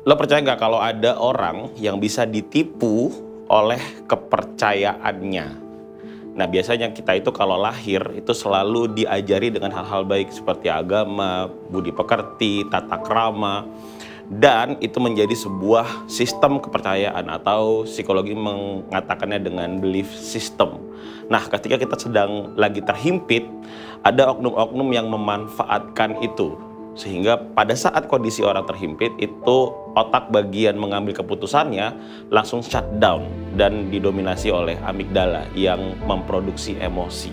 Lo percaya nggak kalau ada orang yang bisa ditipu oleh kepercayaannya? Nah, biasanya kita itu kalau lahir itu selalu diajari dengan hal-hal baik seperti agama, budi pekerti, tata krama. Dan itu menjadi sebuah sistem kepercayaan atau psikologi mengatakannya dengan belief system. Nah, ketika kita sedang lagi terhimpit, ada oknum-oknum yang memanfaatkan itu. Sehingga pada saat kondisi orang terhimpit, itu otak bagian mengambil keputusannya langsung shutdown dan didominasi oleh amigdala yang memproduksi emosi.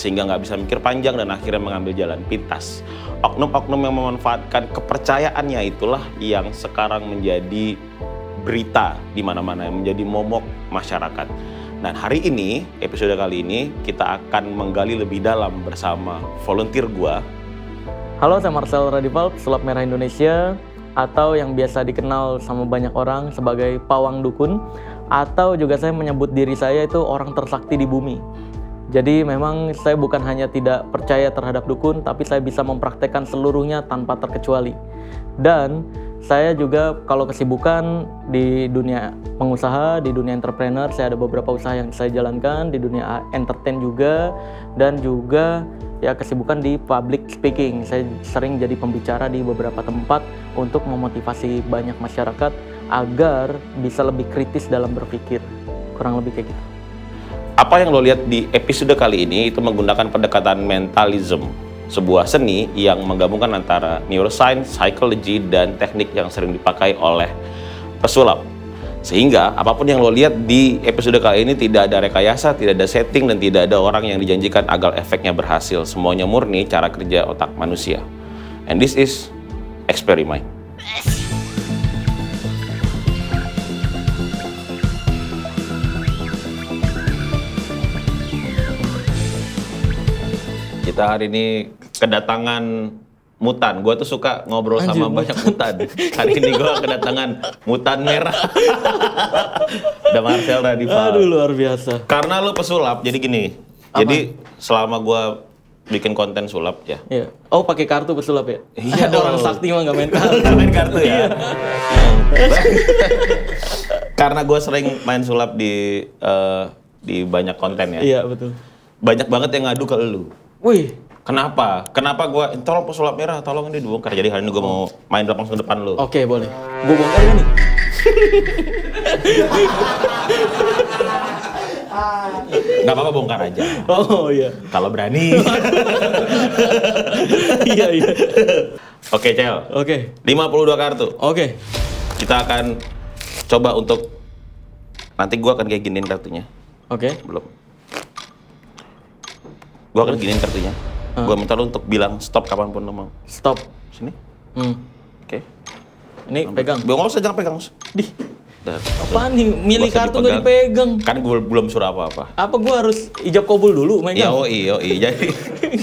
Sehingga nggak bisa mikir panjang dan akhirnya mengambil jalan pintas. Oknum-oknum yang memanfaatkan kepercayaannya itulah yang sekarang menjadi berita di mana-mana, yang menjadi momok masyarakat. Dan hari ini, episode kali ini, kita akan menggali lebih dalam bersama volunteer gua. Halo, saya Marcel Radival, pesulap merah Indonesia, atau yang biasa dikenal sama banyak orang sebagai pawang dukun, atau juga saya menyebut diri saya itu orang tersakti di bumi. Jadi memang saya bukan hanya tidak percaya terhadap dukun, tapi saya bisa mempraktekkan seluruhnya tanpa terkecuali. Dan saya juga kalau kesibukan di dunia pengusaha, di dunia entrepreneur, saya ada beberapa usaha yang saya jalankan, di dunia entertain juga, dan juga ya kesibukan di public speaking. Saya sering jadi pembicara di beberapa tempat untuk memotivasi banyak masyarakat agar bisa lebih kritis dalam berpikir. Kurang lebih kayak gitu. Apa yang lo lihat di episode kali ini itu menggunakan pendekatan mentalism, sebuah seni yang menggabungkan antara neuroscience, psychology, dan teknik yang sering dipakai oleh pesulap. Sehingga apapun yang lo lihat di episode kali ini tidak ada rekayasa, tidak ada setting, dan tidak ada orang yang dijanjikan agar efeknya berhasil. Semuanya murni cara kerja otak manusia. And this is Experiment. Kita hari ini kedatangan mutan. Gue tuh suka ngobrol sama banyak mutan. Hari ini gue kedatangan mutan merah. Ada Marcel Radival. Aduh, luar biasa. Karena lo pesulap, jadi gini. Apa? Jadi selama gue bikin konten sulap ya. Iya. Oh, pakai kartu pesulap ya? Iya Ada orang dong. sakti mah nggak main kartu. Nggak main kartu ya. Iya. Karena gue sering main sulap di banyak konten ya. Iya, betul. Banyak banget yang ngadu ke lu. Wih, Kenapa? Kenapa gue, tolong pesulap merah, tolong ini dibongkar. Jadi hari ini gue mau main langsung depan lu. oke, boleh. Gue bongkar ya nih. Nggak apa-apa, bongkar aja. Oh iya. Kalau berani. Iya, iya. Oke, Cel. Oke. 52 kartu. Oke. Kita akan coba untuk, nanti gue akan kayak giniin kartunya. Oke. Belum. Gue akan giniin kartunya. Gue minta lu untuk bilang stop kapanpun lu mau. Stop. Sini. Hmm. Oke. Ini pegang. Nggak usah, jangan pegang. Dih, Dah. apaan nih? Milih Nggak usah kartu nggak dipegang. Kan gue belum suruh apa-apa. Apa gue harus ijab kabul dulu megang? Yoi.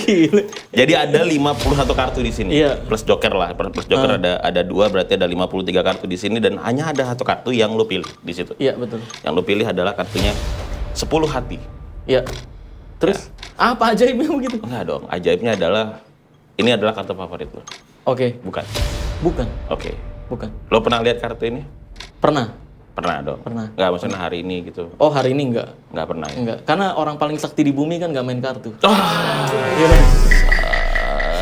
Gila. Jadi ada 51 kartu di sini. Iya. Plus joker lah. Plus joker ada 2, berarti ada 53 kartu di sini, dan hanya ada satu kartu yang lu pilih di situ. Iya, betul. Yang lu pilih adalah kartunya 10 hati. Iya. Terus apa ajaibnya begitu? Enggak dong. Ajaibnya adalah ini adalah kartu favorit lo. Oke. Bukan. Bukan. Oke. Bukan. Lo pernah lihat kartu ini? Pernah. Pernah dong. Pernah. Enggak, maksudnya hari ini gitu. Oh, hari ini enggak. Enggak pernah ya? Enggak. Karena orang paling sakti di bumi kan nggak main kartu. Ah,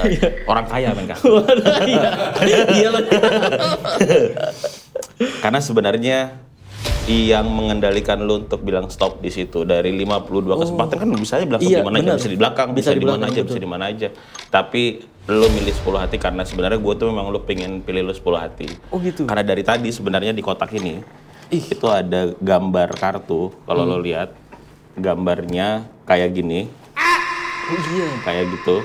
Iya. orang kaya main kartu. Iya. Iya lah. Karena sebenarnya yang mengendalikan lu untuk bilang stop di situ dari 52 kesempatan kan lu bisa aja bilang stop Iya, di mana aja, benar. bisa di belakang, Bisa bisa di di mana belakang, aja, betul. bisa di mana aja. Tapi lu milih 10 hati karena sebenarnya gue tuh memang lu pengen pilih lu 10 hati. Oh gitu. Karena dari tadi sebenarnya di kotak ini Ih. itu ada gambar kartu. Kalau lo lihat gambarnya kayak gini, Oh iya. kayak gitu.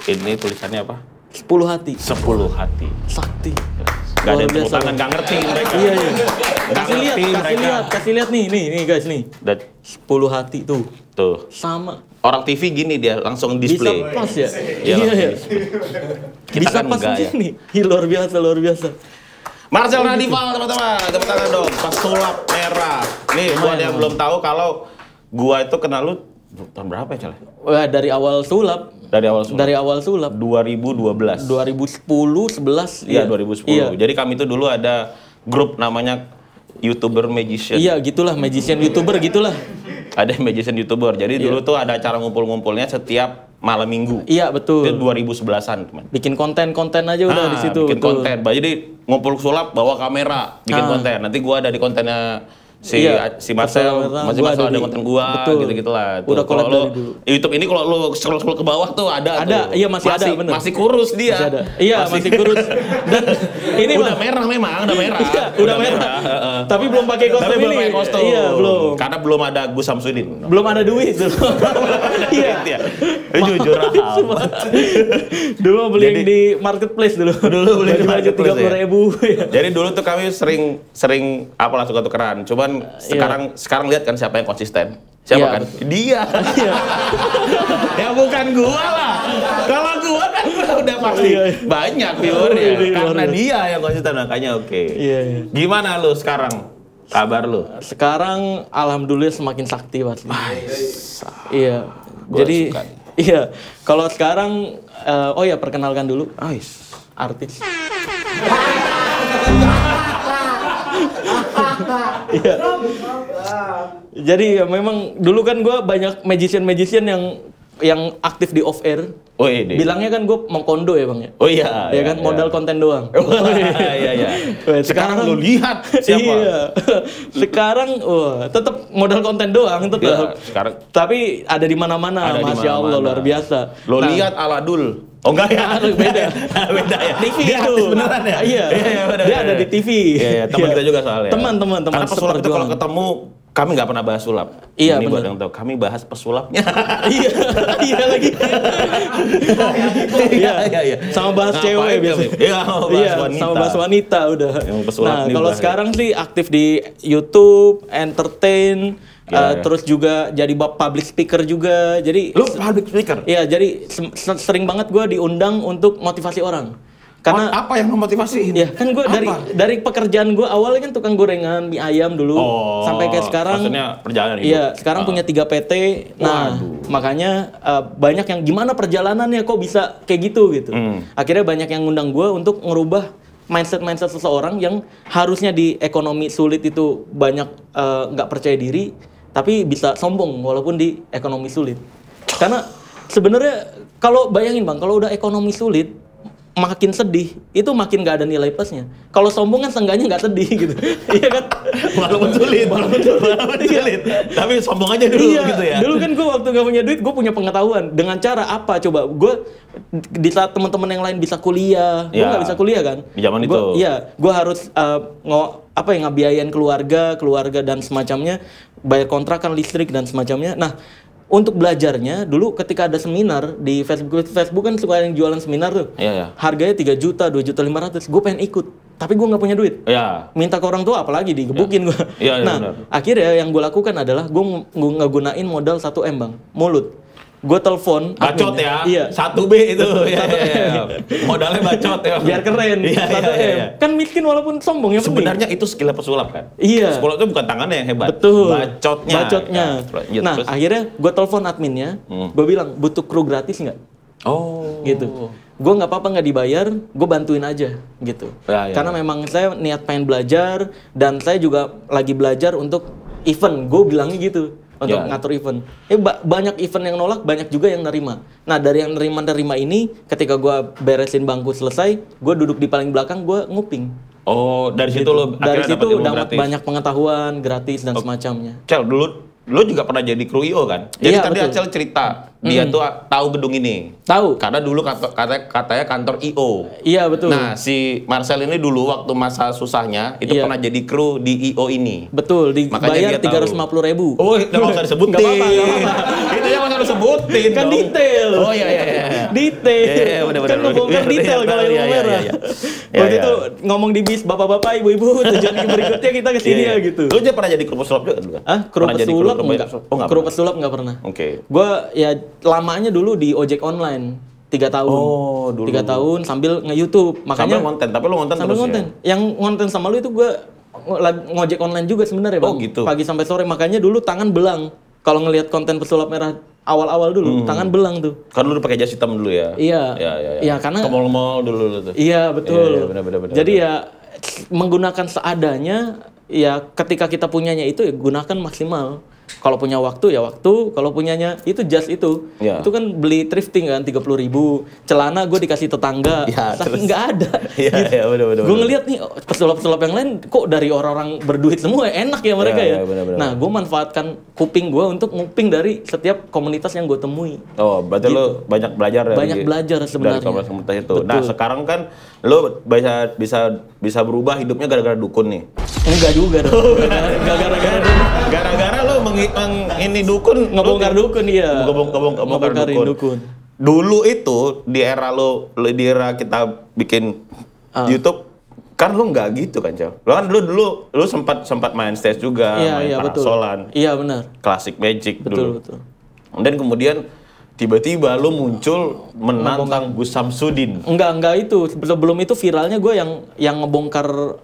Ini tulisannya apa? 10 hati. 10 hati. Sakti. Gak ada Luar yang tepuk biasa. tangan, gak ngerti mereka. Iya, iya. Nggak ngerti mereka. Kasih lihat nih guys nih. Dan 10 hati tuh. tuh, Sama. orang TV gini dia langsung display. Bisa pas ya? Iya, Iya, langsung iya. display. Kita Bisa kan pas enggak ya. nih. Ih, luar biasa, luar biasa. Marcel Radival, teman-teman, tepuk tangan dong. Pesulap merah. Nih, buat yang belum tahu kalau gua itu kenal lu tahun berapa ya, Cel? Wah, dari awal sulap. Dari awal sulap. Dari awal sulap. 2012. 2010, 11. Iya, 2010. Iya. Jadi kami itu dulu ada grup namanya YouTuber Magician. Iya, gitulah magician YouTuber gitulah. Ada Magician YouTuber. Jadi dulu tuh ada acara ngumpul-ngumpulnya setiap malam minggu. Iya, betul. Itu 2011-an, teman. Bikin konten-konten aja udah di situ. Bikin betul. konten. Jadi ngumpul sulap bawa kamera, bikin konten. Nanti gua ada di kontennya si Marcel, masih Marcel ada konten gua, gitu-gitulah. Udah collab dari dulu. YouTube ini kalau lu scroll ke bawah tuh ada tuh. Iya masih ada, bener. Masih kurus dia. Masih ada. Iya, masih kurus. Dan ini udah merah memang, udah merah. Iya, udah merah. Tapi belum pakai kostum Tapi ini. belum pakai kostum. Iya, belum. Karena belum ada Gus Samsudin. Belum ada duit. Iya. Jujur amat. Dulu beli yang di marketplace dulu. Dulu beli di marketplace 30.000. Jadi dulu tuh kami sering apalah suka-tukeran. Cuman sekarang lihat kan siapa yang konsisten. Siapa kan? Dia. Ya bukan gua lah. Kalau gua kan udah pasti banyak viewernya. Karena dia yang konsisten, makanya oke. Iya. Gimana lu sekarang? Kabar lu? Sekarang alhamdulillah semakin sakti pasti. Iya. Gua Jadi suka. iya. Kalau sekarang perkenalkan dulu artis. Iya. Jadi ya memang dulu kan gue banyak magician yang aktif di off air. Oh iya. Bilangnya kan gue mau kondo ya bang ya. Oh iya. Ya kan modal konten doang. Iya. Sekarang lu lihat siapa? Iya. Sekarang tetap modal konten doang tetap. Ya, sekarang. Tapi ada di mana-mana. Masya Allah luar biasa. Lo lihat Aladul. Oh enggak ya? Beda. Beda ya. TV dia itu. Beneran ya? Iya. Dia ada di TV. Iya, teman kita juga soalnya. Teman. Karena pesulap itu kalau ketemu kami nggak pernah bahas sulap. Iya, ini bener. buat yang tahu. Kami bahas pesulapnya. Iya lagi. Iya. Sama bahas cewek biasanya. Iya, sama bahas wanita udah. Yang pesulap Nah, nih kalau bahas. sekarang sih aktif di YouTube, entertain, terus juga jadi public speaker juga. Jadi Lu public speaker? Iya, jadi sering banget gue diundang untuk motivasi orang. Karena apa yang memotivasi? ya kan gue dari pekerjaan gue awalnya kan tukang gorengan mie ayam dulu sampai kayak sekarang. Maksudnya perjalanan hidup. Iya, sekarang punya 3 PT. Nah, makanya banyak yang gimana perjalanannya kok bisa kayak gitu. Akhirnya banyak yang ngundang gue untuk ngerubah mindset seseorang yang harusnya di ekonomi sulit itu banyak nggak percaya diri, tapi bisa sombong walaupun di ekonomi sulit. Karena sebenarnya kalau bayangin bang, kalau udah ekonomi sulit makin sedih, itu makin gak ada nilai plusnya. Kalau sombong kan seenggaknya nggak sedih gitu. Iya kan? Walaupun sulit. Tapi sombong aja dulu gitu ya. Dulu kan gue waktu gak punya duit, gue punya pengetahuan. Dengan cara apa coba? Gue di saat teman-teman yang lain bisa kuliah, gue nggak bisa kuliah kan? Di zaman itu. Iya, gue harus ngebiayain keluarga dan semacamnya, bayar kontrakan listrik dan semacamnya. Nah, untuk belajarnya dulu ketika ada seminar di Facebook kan suka yang jualan seminar tuh. Iya. Harganya 3 juta, 2.500.000. Gue pengen ikut, tapi gue nggak punya duit. Iya. Minta ke orang tua apalagi digebukin gue. Iya, Nah, benar. akhirnya yang gue lakukan adalah gue ngegunain modal 1 M bang, mulut. Gue telepon Bacot adminnya. ya. Iya. 1B itu. Iya. Modalnya bacot ya. Biar keren. Iya. 1 M. Kan miskin walaupun sombong ya. Sebenarnya itu skillnya pesulap kan? Iya. Pesulap itu bukan tangannya yang hebat. Betul. Bacotnya. Nah, akhirnya gue telepon adminnya, gue bilang butuh kru gratis nggak? Oh. Gitu. Gue nggak apa-apa nggak dibayar, gue bantuin aja gitu. Karena memang saya niat pengen belajar dan saya juga lagi belajar untuk event. Gue bilangnya gitu. Untuk ngatur event. Banyak event yang nolak, banyak juga yang nerima. Nah, dari yang nerima ini, ketika gue beresin bangku selesai, gue duduk di paling belakang, gue nguping. Oh, dari situ lo Dari akhirnya situ dapat dapat banyak pengetahuan gratis dan semacamnya. Cel, dulu lo juga pernah jadi kru IO kan? Jadi Iya, tadi betul. Acel cerita, dia tuh tahu gedung ini. Tahu? Karena dulu katanya kantor IO. Iya, betul. Nah, si Marcel ini dulu waktu masa susahnya itu pernah jadi kru di IO ini. Betul, Makanya dibayar dia tahu. 350.000. Oh, nggak usah disebutin. Nggak apa-apa. Itu yang usah disebutin Kan dong. detail. Oh iya. Detail. Iya, benar-benar. Kan ngebongkar detail kalau Iya, yang merah. iya. Waktu Iya, itu ngomong di bis, bapak-bapak, ibu-ibu, tujuan berikutnya kita kesini ya gitu. Lu aja pernah jadi kru pesulap juga dulu kan? Ah, kru Pernah jadi pesulap kru enggak? Oh, nggak Kru pernah. pesulap nggak pernah. Oke. Gue ya lamanya dulu di ojek online 3 tahun. Oh, dulu. 3 tahun sambil nge-YouTube. Sambil Makanya konten, tapi lu konten sambil terus konten. ya? Yang konten sama lu itu gue ngojek online juga sebenarnya, Bang. Oh, gitu. Pagi sampai sore, makanya dulu tangan belang. Kalau ngelihat konten pesulap merah awal-awal dulu, tangan belang tuh. Kan lu pakai jas hitam dulu ya? Iya. Iya. Iya, karena ke mall-mall dulu lu tuh. iya, betul. Iya, benar. Jadi ya menggunakan seadanya, ya ketika kita punyanya itu ya gunakan maksimal. Kalau punya waktu ya waktu, kalau punyanya itu just itu. Ya. Itu kan beli thrifting kan 30.000, celana gue dikasih tetangga, Ya, terus nggak ada. Iya, iya, benar. Gue ngeliat nih pesulap-pesulap yang lain kok dari orang-orang berduit semua, enak ya mereka ya. benar. Nah, gue manfaatkan kuping gue untuk nguping dari setiap komunitas yang gue temui. Oh, berarti lo banyak belajar Banyak belajar sebenarnya. dari komunitas itu. Betul. Nah, sekarang kan lo bisa berubah hidupnya gara-gara dukun nih. Enggak juga dong. Enggak gara-gara Gara-gara lo ini dukun, ngebongkar dukun iya. Ngebongkar Ngebongkarin dukun. Dulu itu di era di era kita bikin YouTube kan lo nggak gitu kan, Cal. Lo kan dulu sempat main stage juga, main parasolan. Iya, benar. Classic Magic dulu. Betul. Dan kemudian tiba-tiba lo muncul menantang Gus Samsudin. Enggak itu. Sebelum itu viralnya gue yang ngebongkar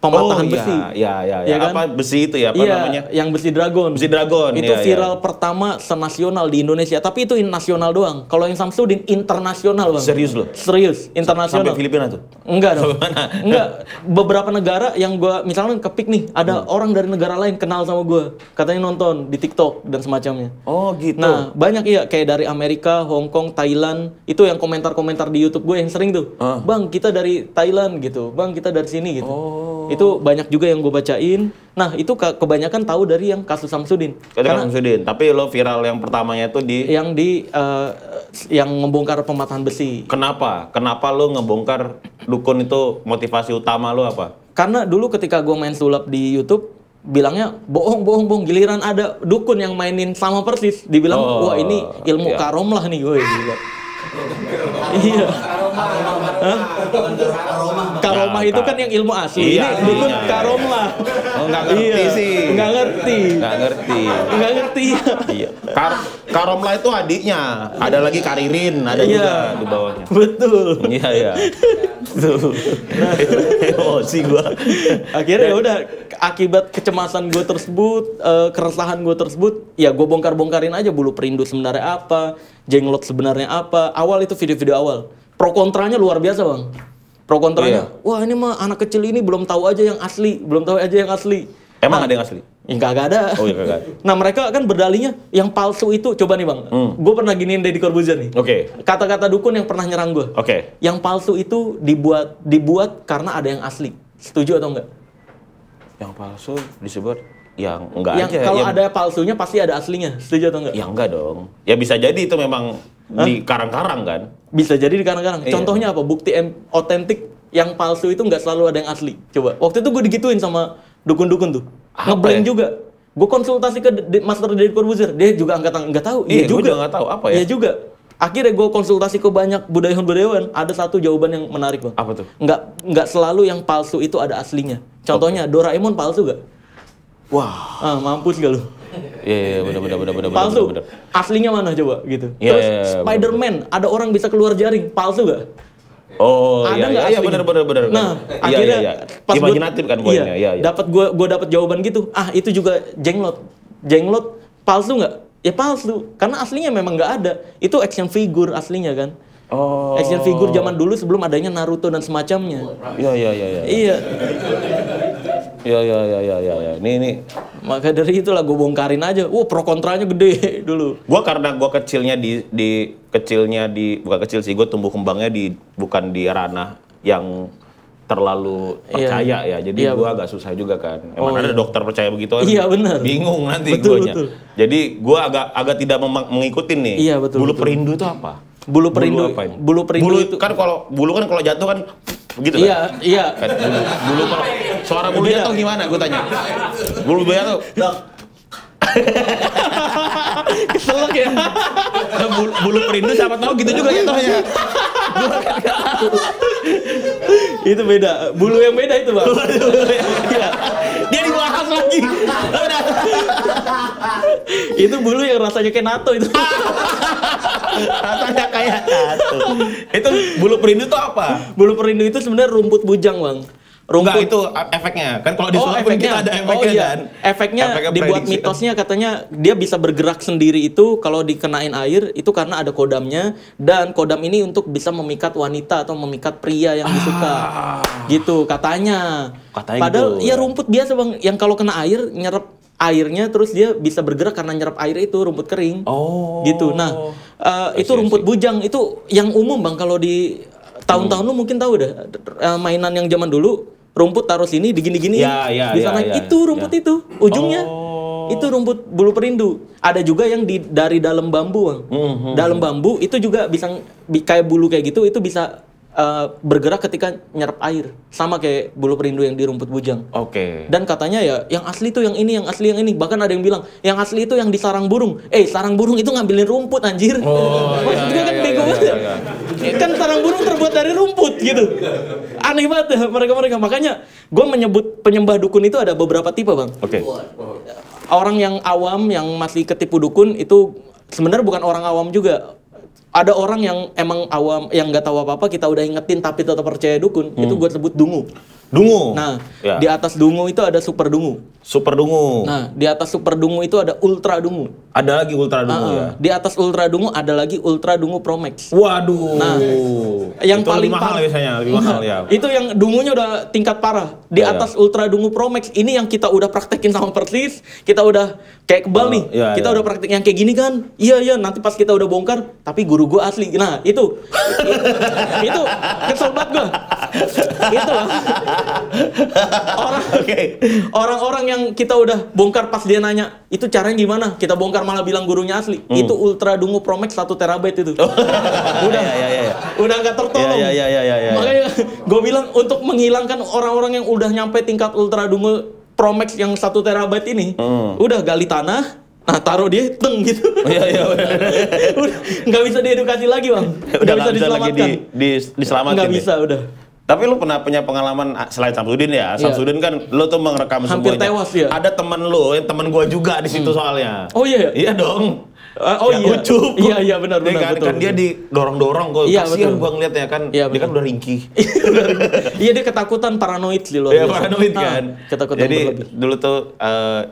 pematahan besi. Iya. Ya kan? Apa besi itu ya? Apa namanya? Yang besi dragon. Besi dragon. Itu iya, viral pertama senasional di Indonesia. Tapi itu nasional doang. Kalau yang Samsudin internasional bang. Serius lo? Serius, internasional. Sampai Filipina tuh? Enggak dong. Enggak. Beberapa negara yang gue misalnya kepik nih, ada orang dari negara lain kenal sama gue, katanya nonton di TikTok dan semacamnya. Oh gitu. Nah banyak iya kayak dari Amerika, Hong Kong, Thailand, itu yang komentar-komentar di YouTube gue yang sering tuh, bang kita dari Thailand gitu, bang kita dari sini gitu. Itu banyak juga yang gue bacain. Nah itu kebanyakan tahu dari yang kasus Samsudin. Karena Samsudin. Tapi lo viral yang pertamanya itu yang ngebongkar pematahan besi. Kenapa? Kenapa lo ngebongkar dukun itu motivasi utama lo apa? Karena dulu ketika gue main sulap di YouTube, bilangnya bohong, giliran ada dukun yang mainin sama persis, dibilang wah ini ilmu karomlah nih gue gila. Iya. Karomah itu kan yang ilmu asli. Iya, ini dukun karomlah. Oh, nggak ngerti sih. Nggak ngerti. Iya. Karomlah itu adiknya. Ada lagi Karirin, ada juga di bawahnya. Betul. Iya. Tuh. Emosi gua. Akhirnya ya udah, akibat kecemasan gue tersebut, keresahan gue tersebut, ya gue bongkar-bongkarin aja bulu perindu sebenarnya apa, jenglot sebenarnya apa. Awal itu video-video awal. Pro kontranya luar biasa bang. Pro kontranya, wah ini mah anak kecil ini belum tahu aja yang asli, Emang ada yang asli? Ya kagak ada. Oh iya kagak. Nah mereka kan berdalihnya yang palsu itu, coba nih bang, gue pernah giniin Deddy Corbuzier nih. Oke. Kata-kata dukun yang pernah nyerang gue. Oke. Yang palsu itu dibuat karena ada yang asli. Setuju atau enggak? Yang palsu disebut yang enggak yang aja. Kalau ada palsunya pasti ada aslinya. Setuju atau enggak? Ya enggak dong. Ya bisa jadi itu memang di karang-karang kan. Bisa jadi di karang-karang. Contohnya apa? Bukti otentik yang palsu itu nggak selalu ada yang asli. Coba. Waktu itu gue digituin sama dukun-dukun tuh. Ngeblank juga. Gue konsultasi ke Master Deddy Corbuzier. Dia juga nggak tahu. Iya juga nggak tahu apa ya. Iya juga. Akhirnya gue konsultasi ke banyak budayawan. Ada satu jawaban yang menarik bang. Apa tuh? Nggak selalu yang palsu itu ada aslinya. Contohnya Doraemon palsu gak? Wah. Mampus gak lu? Iya benar. Palsu. Aslinya mana coba gitu. Ya, Terus Spider-Man ada orang bisa keluar jaring. Palsu gak? Oh ada iya benar. Nah akhirnya pas imajinatif kan poinnya. Iya. Dapat gue dapat jawaban gitu. Itu juga jenglot palsu nggak? Ya palsu karena aslinya memang nggak ada. Itu action figure aslinya kan. Oh. Action figure zaman dulu sebelum adanya Naruto dan semacamnya. Iya. Iya. Ini. Maka dari itulah gue bongkarin aja. Pro kontranya gede dulu. Karena gue kecilnya bukan kecil sih, gue tumbuh kembangnya bukan di ranah yang terlalu percaya ya. Jadi gue agak susah juga kan. Emang ada dokter percaya begitu kan? Iya benar. Bingung nanti guanya. Jadi gue agak tidak mengikutin nih. Iya betul. Bulu perindu itu apa? Bulu perindu itu kan kalau jatuh kan gitu kan? Iya. Bulu kalau suara bulu jatuh gimana? Gue tanya. Bulu jatuh. Keselak ya. Bulu perindu siapa tahu gitu juga jatuhnya. Itu beda. Bulu yang beda itu bang. Iya. Dia dibahas lagi. Itu bulu yang rasanya kayak NATO itu. Rasanya kayak NATO. Itu bulu perindu itu apa? Bulu perindu itu sebenarnya rumput bujang bang. Enggak, itu efeknya. Kan kalau disulap pun kita ada efeknya kan. Efeknya dibuat prediksi. mitosnya katanya dia bisa bergerak sendiri itu kalau dikenain air itu karena ada kodamnya, dan kodam ini untuk bisa memikat wanita atau memikat pria yang disuka. Gitu katanya. Padahal gitu. ya rumput biasa Bang, yang kalau kena air nyerap airnya terus dia bisa bergerak karena nyerap air itu rumput kering. Gitu. Nah, itu rumput bujang itu yang umum Bang kalau di tahun-tahun lu mungkin tahu dah mainan yang zaman dulu rumput taruh sini digini-gini bisa naik itu rumput itu ujungnya itu rumput bulu perindu. Ada juga yang dari dalam bambu Bang. Dalam bambu itu juga bisa kayak bulu kayak gitu, itu bisa bergerak ketika nyerap air sama kayak bulu perindu yang di rumput bujang. Dan katanya ya yang asli tuh yang ini, yang asli yang ini. Bahkan ada yang bilang yang asli itu yang di sarang burung. Sarang burung itu ngambilin rumput anjir. Maksudnya kan bego banget. Kan sarang burung terbuat dari rumput gitu. Aneh banget ya mereka. Makanya gue menyebut penyembah dukun itu ada beberapa tipe Bang. Orang yang awam yang masih ketipu dukun itu sebenarnya bukan orang awam juga. Ada orang yang emang awam yang nggak tahu apa-apa, kita udah ingetin tapi tetap percaya dukun. Itu gue sebut dungu. Nah, di atas dungu itu ada super dungu. Nah, di atas super dungu itu ada ultra dungu. Ada lagi ultra dungu ya. Di atas ultra dungu ada lagi ultra dungu Pro Max. Waduh. Nah, yang itu paling lebih mahal biasanya, lebih mahal ya. Itu yang dungunya udah tingkat parah. Di atas ultra dungu Pro Max ini yang kita udah praktekin sama persis, kita udah kayak kebal nih. Kita udah praktek yang kayak gini kan. Iya, nanti pas kita udah bongkar, tapi guru gua asli. Nah, itu kesel banget gua. Itu orang-orang yang kita udah bongkar pas dia nanya itu caranya gimana, kita bongkar malah bilang gurunya asli. Itu ultra dungu Pro Max 1 terabyte itu. Udah nggak tertolong. Makanya gue bilang untuk menghilangkan orang-orang yang udah nyampe tingkat ultra dungu Pro Max yang 1 terabyte ini, udah gali tanah, nah taruh dia teng gitu. Nggak bisa diedukasi lagi Bang. Udah nggak bisa diselamatkan. Diselamatkan. Nggak bisa udah. Tapi lu punya pengalaman selain Samsudin ya? Samsudin kan lu tuh merekam hampir semuanya. Tewas ya. Ada temen lu, temen gua juga di situ soalnya. Oh iya? Iya dong. Ucup. Iya benar betul. Kan dia didorong-dorong kok. Kasihan gua ngeliatnya kan. Dia kan udah ringkih. Iya dia ketakutan, paranoid sih luar biasa. Iya paranoid kan. Ketakutan jadi berlebih. Dulu tuh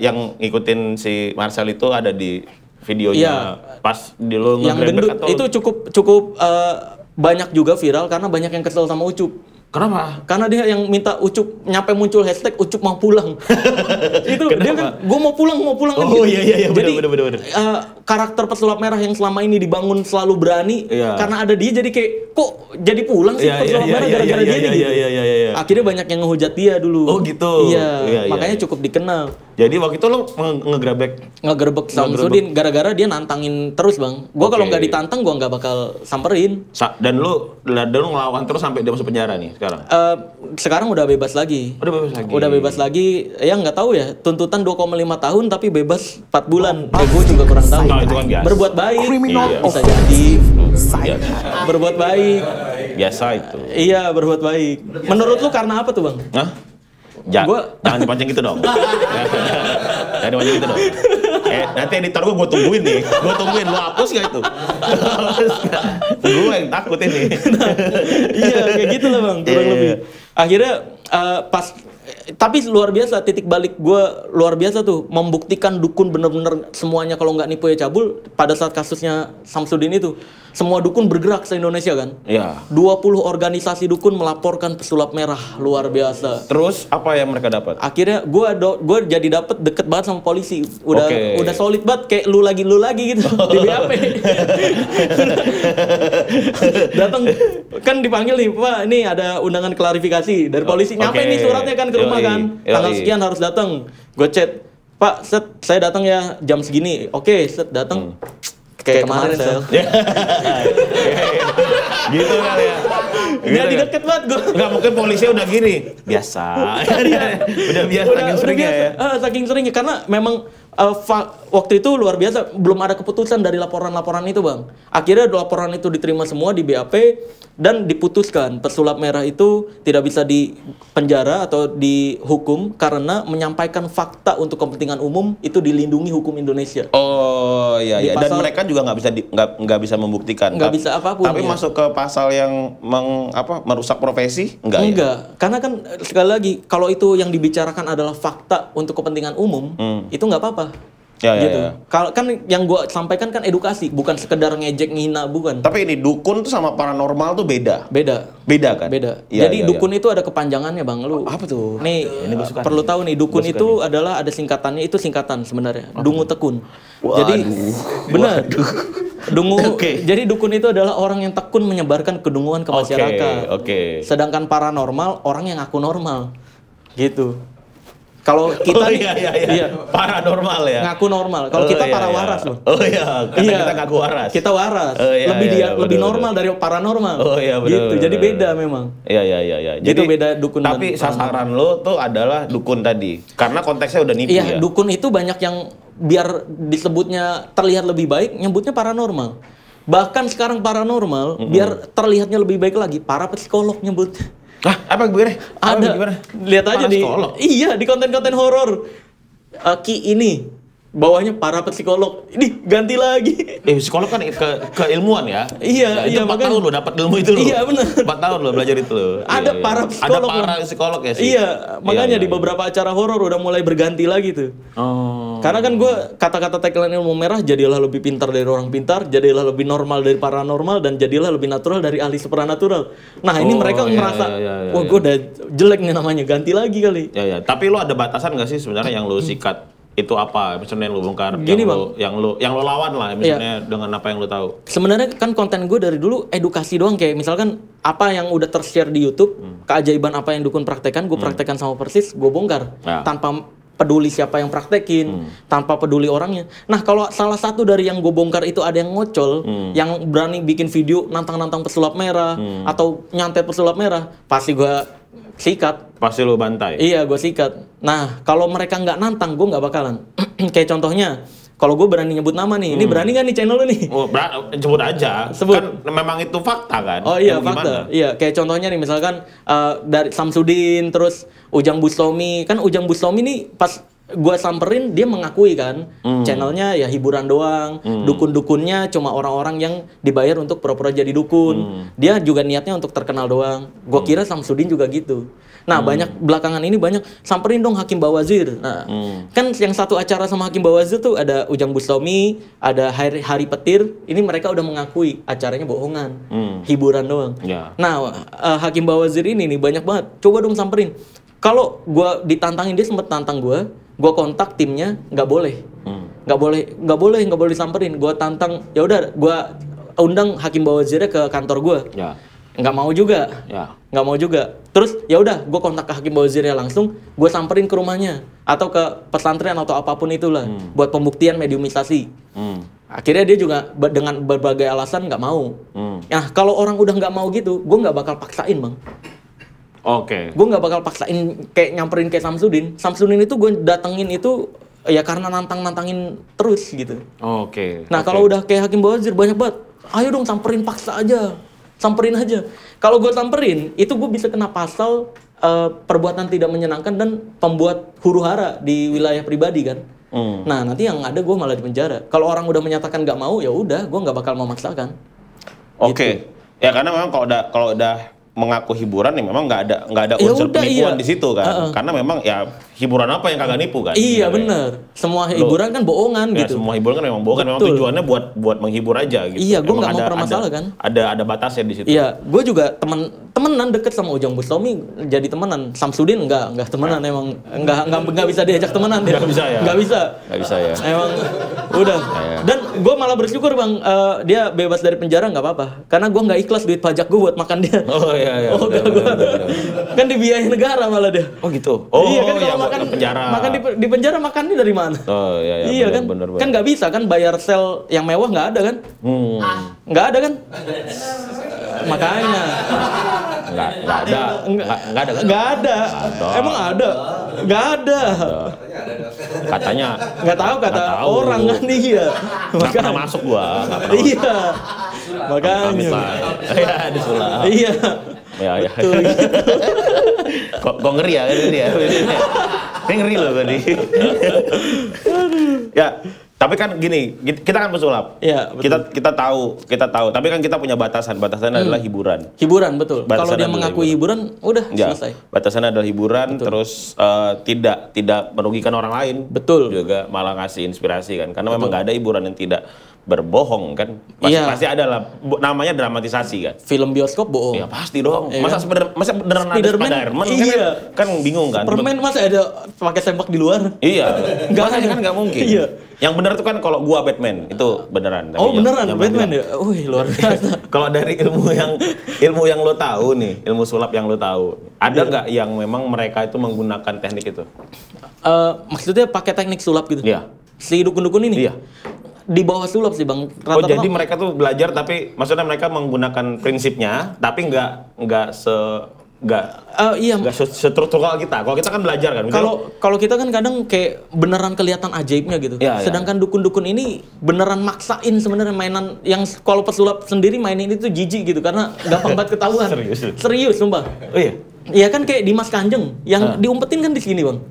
yang ngikutin si Marcel itu ada di videonya pas di lu nge-grabback atau itu cukup banyak juga viral karena banyak yang kesel sama Ucup. Kenapa? Karena dia yang minta Ucup, nyampe muncul hashtag Ucup mau pulang. Itu dia kan, gue mau pulang Oh iya, jadi bener. Karakter pesulap merah yang selama ini dibangun selalu berani, karena ada dia jadi kayak, kok jadi pulang sih pesulap merah gara-gara dia nih. Akhirnya banyak yang ngehujat dia dulu. Oh gitu. Iya, makanya cukup dikenal. Jadi waktu itu lo ngegerebek Samsudin gara-gara dia nantangin terus Bang. Gue kalau nggak ditantang gue nggak bakal samperin. Dan lu ngelawan terus sampai dia masuk penjara nih sekarang? Sekarang udah bebas lagi. Udah bebas lagi. Ya nggak tahu ya. Tuntutan 2,5 tahun tapi bebas 4 bulan. Gue juga kurang tahu. Itu kan biasa. Berbuat baik. Bisa jadi. Berbuat baik. Biasa itu. Iya berbuat baik. Menurut lu karena apa tuh Bang? Jangan dipancing gitu dong. Jangan dipancing gitu dong. Nanti editor gue tungguin nih. Lu hapus gak itu? Gue yang takut ini. Iya kayak gitu lah Bang, kurang lebih. Akhirnya tapi luar biasa, titik balik gue luar biasa tuh, membuktikan dukun bener-bener semuanya kalau nggak nipu ya cabul. Pada saat kasusnya Samsudin itu semua dukun bergerak se-Indonesia kan. 20 organisasi dukun melaporkan pesulap merah, luar biasa. Terus apa yang mereka dapat? Akhirnya gue jadi dapet deket banget sama polisi. Udah solid banget, kayak lu lagi gitu di BAP. Datang kan dipanggil nih, Pak, ini ada undangan klarifikasi dari polisi. Nyampe nih suratnya kan ke rumah kan. Tanggal sekian harus datang. Gue chat, Pak, saya datang ya jam segini. Oke, datang. Kayak kemarin Sel. Gitu kali ya. Jadi deket banget gue. Enggak, mungkin polisinya udah gini. Biasa. Udah biasa saking seringnya ya. Saking seringnya karena memang Waktu itu luar biasa, belum ada keputusan dari laporan-laporan itu, Bang. Akhirnya laporan itu diterima semua di BAP dan diputuskan pesulap merah itu tidak bisa dipenjara atau dihukum karena menyampaikan fakta untuk kepentingan umum itu dilindungi hukum Indonesia. Oh iya, iya. Dan mereka juga nggak bisa membuktikan. Nggak bisa apapun. Tapi ya. masuk ke pasal yang merusak profesi? Enggak. Ya? Karena kan sekali lagi kalau itu yang dibicarakan adalah fakta untuk kepentingan umum, itu nggak apa-apa. Ya, gitu. ya. Kan yang gue sampaikan kan edukasi, bukan sekedar ngejek ngina, bukan. Tapi ini dukun tuh sama paranormal tuh beda. Beda kan? Beda. Ya, jadi dukun itu ada kepanjangannya, Bang. Lu apa tuh? Nih, ini perlu tahu nih, dukun itu adalah ada singkatannya, itu singkatan sebenarnya. Dungu tekun. Jadi benar. Dungu. Jadi dukun itu adalah orang yang tekun menyebarkan kedunguan ke masyarakat. Sedangkan paranormal orang yang ngaku normal. Gitu. Kalau kita iya. Paranormal ya. Ngaku normal. Kalau kita para waras loh. Oh iya, karena kita ngaku waras. Kita waras. Lebih normal dari paranormal. Oh iya, betul. Gitu. Jadi beda memang. Iya. Jadi beda dukun. Tapi sasaran lo tuh adalah dukun tadi. Karena konteksnya udah nipu ya. Iya, dukun itu banyak yang biar disebutnya terlihat lebih baik, nyebutnya paranormal. Bahkan sekarang paranormal biar terlihatnya lebih baik lagi, para psikolog nyebut. Apa gimana? Ada. Lihat aja di konten-konten horor. Ki ini bawahnya para psikolog. Ini ganti lagi. Psikolog kan keilmuan ya. Iya, itu 4 tahun lo dapat ilmu itu lo. Iya benar. 4 tahun lo belajar itu lo. Ada para psikolog. Ada para psikolog ya sih. Iya, makanya di beberapa acara horor udah mulai berganti lagi tuh. Karena kan gue kata-kata tagline ilmu merah, jadilah lebih pintar dari orang pintar, jadilah lebih normal dari paranormal, dan jadilah lebih natural dari ahli supranatural. Nah ini mereka ngerasa, wah gue udah jelek nih namanya, ganti lagi kali. Iya. Tapi lo ada batasan nggak sih sebenarnya yang lo sikat itu apa? Misalnya yang lo bongkar, gini, yang lo lawan lah, misalnya dengan apa yang lo tahu. Sebenarnya kan konten gue dari dulu edukasi doang, kayak misalkan apa yang udah tershare di YouTube, keajaiban apa yang dukun praktekan, gue praktekan sama persis, gue bongkar tanpa peduli siapa yang praktekin, tanpa peduli orangnya. Nah kalau salah satu dari yang gue bongkar itu ada yang ngocol, yang berani bikin video nantang-nantang pesulap merah atau nyantet pesulap merah, pasti gue sikat. Pasti lo bantai? Iya, gue sikat. Nah kalau mereka nggak nantang, gue nggak bakalan. Kayak contohnya, kalau gue berani nyebut nama nih, ini berani nggak nih channel lu nih? Sebut aja. Sebut. Kan memang itu fakta kan? Oh iya, fakta. Iya, kayak contohnya nih misalkan dari Samsudin, terus Ujang Bustomi. Kan Ujang Bustomi nih pas gue samperin, dia mengakui kan channelnya ya hiburan doang, dukun-dukunnya cuma orang-orang yang dibayar untuk pura-pura jadi dukun. Dia juga niatnya untuk terkenal doang. Gue kira Samsudin juga gitu. Nah banyak belakangan ini banyak samperin dong Hakim Bawazir. Nah kan yang satu acara sama Hakim Bawazir tuh ada Ujang Bustomi, ada Hari Petir. Ini mereka udah mengakui acaranya bohongan, hiburan doang. Nah Hakim Bawazir ini nih banyak banget. Coba dong samperin. Kalau gue ditantangin, dia sempet tantang gue kontak timnya, nggak boleh disamperin. Gue tantang, ya udah gue undang Hakim Bawazirnya ke kantor gue. Nggak mau juga. Terus ya udah, gue kontak ke Hakim Bawazirnya langsung, gue samperin ke rumahnya atau ke pesantren atau apapun itulah buat pembuktian mediumisasi. Akhirnya dia juga dengan berbagai alasan nggak mau. Nah kalau orang udah nggak mau gitu, gue nggak bakal paksain, Bang. Gue nggak bakal paksain kayak nyamperin kayak Samsudin. Samsudin itu gue datengin itu ya karena nantangin terus gitu. Nah kalau udah kayak Hakim Bawazir banyak banget, ayo dong samperin, paksa aja, samperin aja. Kalau gue samperin itu gue bisa kena pasal perbuatan tidak menyenangkan dan pembuat huru-hara di wilayah pribadi kan. Nah nanti yang ada gue malah di penjara. Kalau orang udah menyatakan nggak mau, ya udah gue nggak bakal memaksakan. Gitu. Ya karena memang kalau udah mengaku hiburan ya memang nggak ada unsur penipuan di situ kan. Karena memang ya hiburan apa yang kagak nipu kan. Iya benar. Semua hiburan kan bohongan gitu. Semua hiburan kan memang bohongan. Memang tujuannya buat menghibur aja gitu. Iya, gue nggak mau permasalahan. Ada batasnya di situ. Iya, gue juga temenan deket sama Ujang Bustomi, jadi temenan. Samsudin nggak temenan, emang nggak bisa diajak temenan dia. Nggak bisa ya. Emang udah. Dan gue malah bersyukur, Bang, dia bebas dari penjara nggak apa-apa. Karena gue nggak ikhlas duit pajak gue buat makan dia. Iya. Kan dibiayain negara malah dia. Oh gitu. Iya kan kalau makan penjara. Makan di penjara, makannya dari mana? Iya kan. Kan nggak bisa kan bayar sel yang mewah, nggak ada kan? Nggak ada kan? Makanya. Nggak ada. Nggak ada kan? Nggak ada. Emang ada? Nggak ada. Katanya. Nggak tahu kata orang kan dia. Nggak pernah masuk gua. Nggak pernah masuk. Iya. Makanya. Iya disulap. Iya. Ya. Tuh, gitu. Kok ngeri ya ini dia. Ini ngeri loh tadi. Ya. Tapi kan gini, kita kan pesulap. Iya, betul. Kita tahu. Tapi kan kita punya batasan. Batasannya adalah hiburan. Hiburan, betul. Kalau Batasannya dia adalah mengakui hiburan, udah Ya, selesai. batasannya adalah hiburan, Betul. terus tidak merugikan orang lain. Betul. Juga malah ngasih inspirasi kan. Karena memang nggak ada hiburan yang tidak berbohong kan. Iya. Pasti ada lah. Namanya dramatisasi kan. Film bioskop bohong. Ya pasti dong. Iya Masa beneran ada Spiderman, Spiderman iya. kan bingung kan. Superman masa ada pakai sempak di luar? Iya. Nggak Makanya ada. kan nggak mungkin. Iya. Yang benar tuh kan kalau gua Batman itu beneran. Tapi Oh beneran yang Batman bilang. ya? Wih luar biasa. Kalau dari ilmu yang lo tahu nih, ilmu sulap yang lo tahu, ada nggak yang memang mereka itu menggunakan teknik itu? Maksudnya pakai teknik sulap gitu? Iya. Si dukun-dukun ini? Iya. Di bawah sulap sih bang. Oh jadi mereka tuh belajar tapi maksudnya mereka menggunakan prinsipnya tapi nggak iya. struktural kita. Kalau kita kan belajar kan. Kalau kita kan kadang kayak beneran kelihatan ajaibnya gitu. Iya, Sedangkan dukun-dukun ini beneran maksain sebenarnya mainan yang kalau pesulap sendiri mainin itu jijik gitu karena gampang banget ketahuan. Serius sumpah. Oh iya. Iya kan kayak Dimas Kanjeng yang diumpetin kan di sini bang.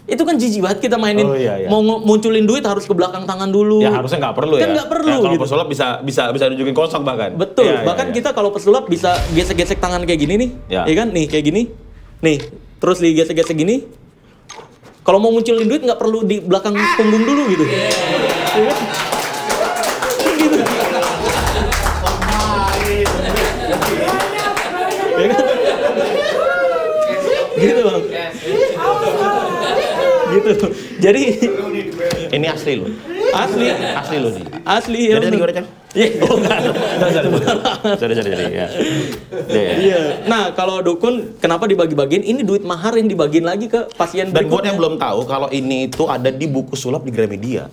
Itu kan jijik banget kita mainin. Oh, iya. Mau munculin duit harus ke belakang tangan dulu. Ya harusnya nggak perlu kan ya. Nggak perlu. Kalau gitu. pesulap bisa nunjukin kosong bahkan. Betul. Iya, Bahkan iya. kita kalau pesulap bisa gesek-gesek tangan kayak gini nih. Ya. Iya kan? Nih kayak gini. Nih, terus digesek-gesek gini. Kalau mau munculin duit nggak perlu di belakang punggung dulu gitu. Iya kan? Gitu. Iya kan? Gitu bang. Gitu. Jadi Ini asli loh. Asli loh nih. asli ya. Jadi gimana Chan? Iya. Oh enggak. Sorry ya. Iya. Nah, kalau dukun kenapa dibagi-bagiin? Ini duit mahar yang dibagiin lagi ke pasien Dan buat berikutnya. yang belum tahu kalau ini itu ada di buku sulap di Gramedia.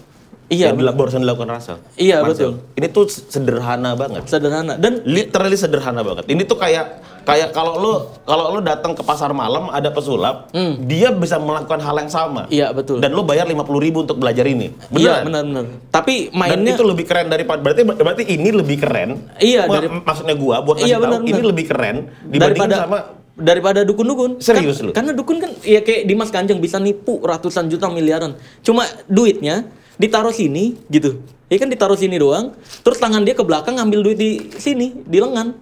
Iya, Yang barusan dilakukan Russell. Iya, Marcel. betul. Ini tuh sederhana banget. Sederhana dan Literally sederhana banget. Ini tuh kayak kalau lo datang ke pasar malam ada pesulap, dia bisa melakukan hal yang sama. iya betul. Dan lo bayar 50.000 untuk belajar ini. Iya, Beneran. benar-benar. Tapi Dan mainnya itu lebih keren daripada berarti ini lebih keren. Iya, Maksudnya gua buat ngasih Iya, tahu benar-benar. ini lebih keren dibandingin daripada dukun-dukun. Serius lu? Karena dukun kan ya kayak Dimas Kanjeng bisa nipu ratusan juta miliaran. Cuma duitnya ditaruh sini gitu. Ya kan ditaruh sini doang. Terus tangan dia ke belakang ngambil duit di sini, di lengan.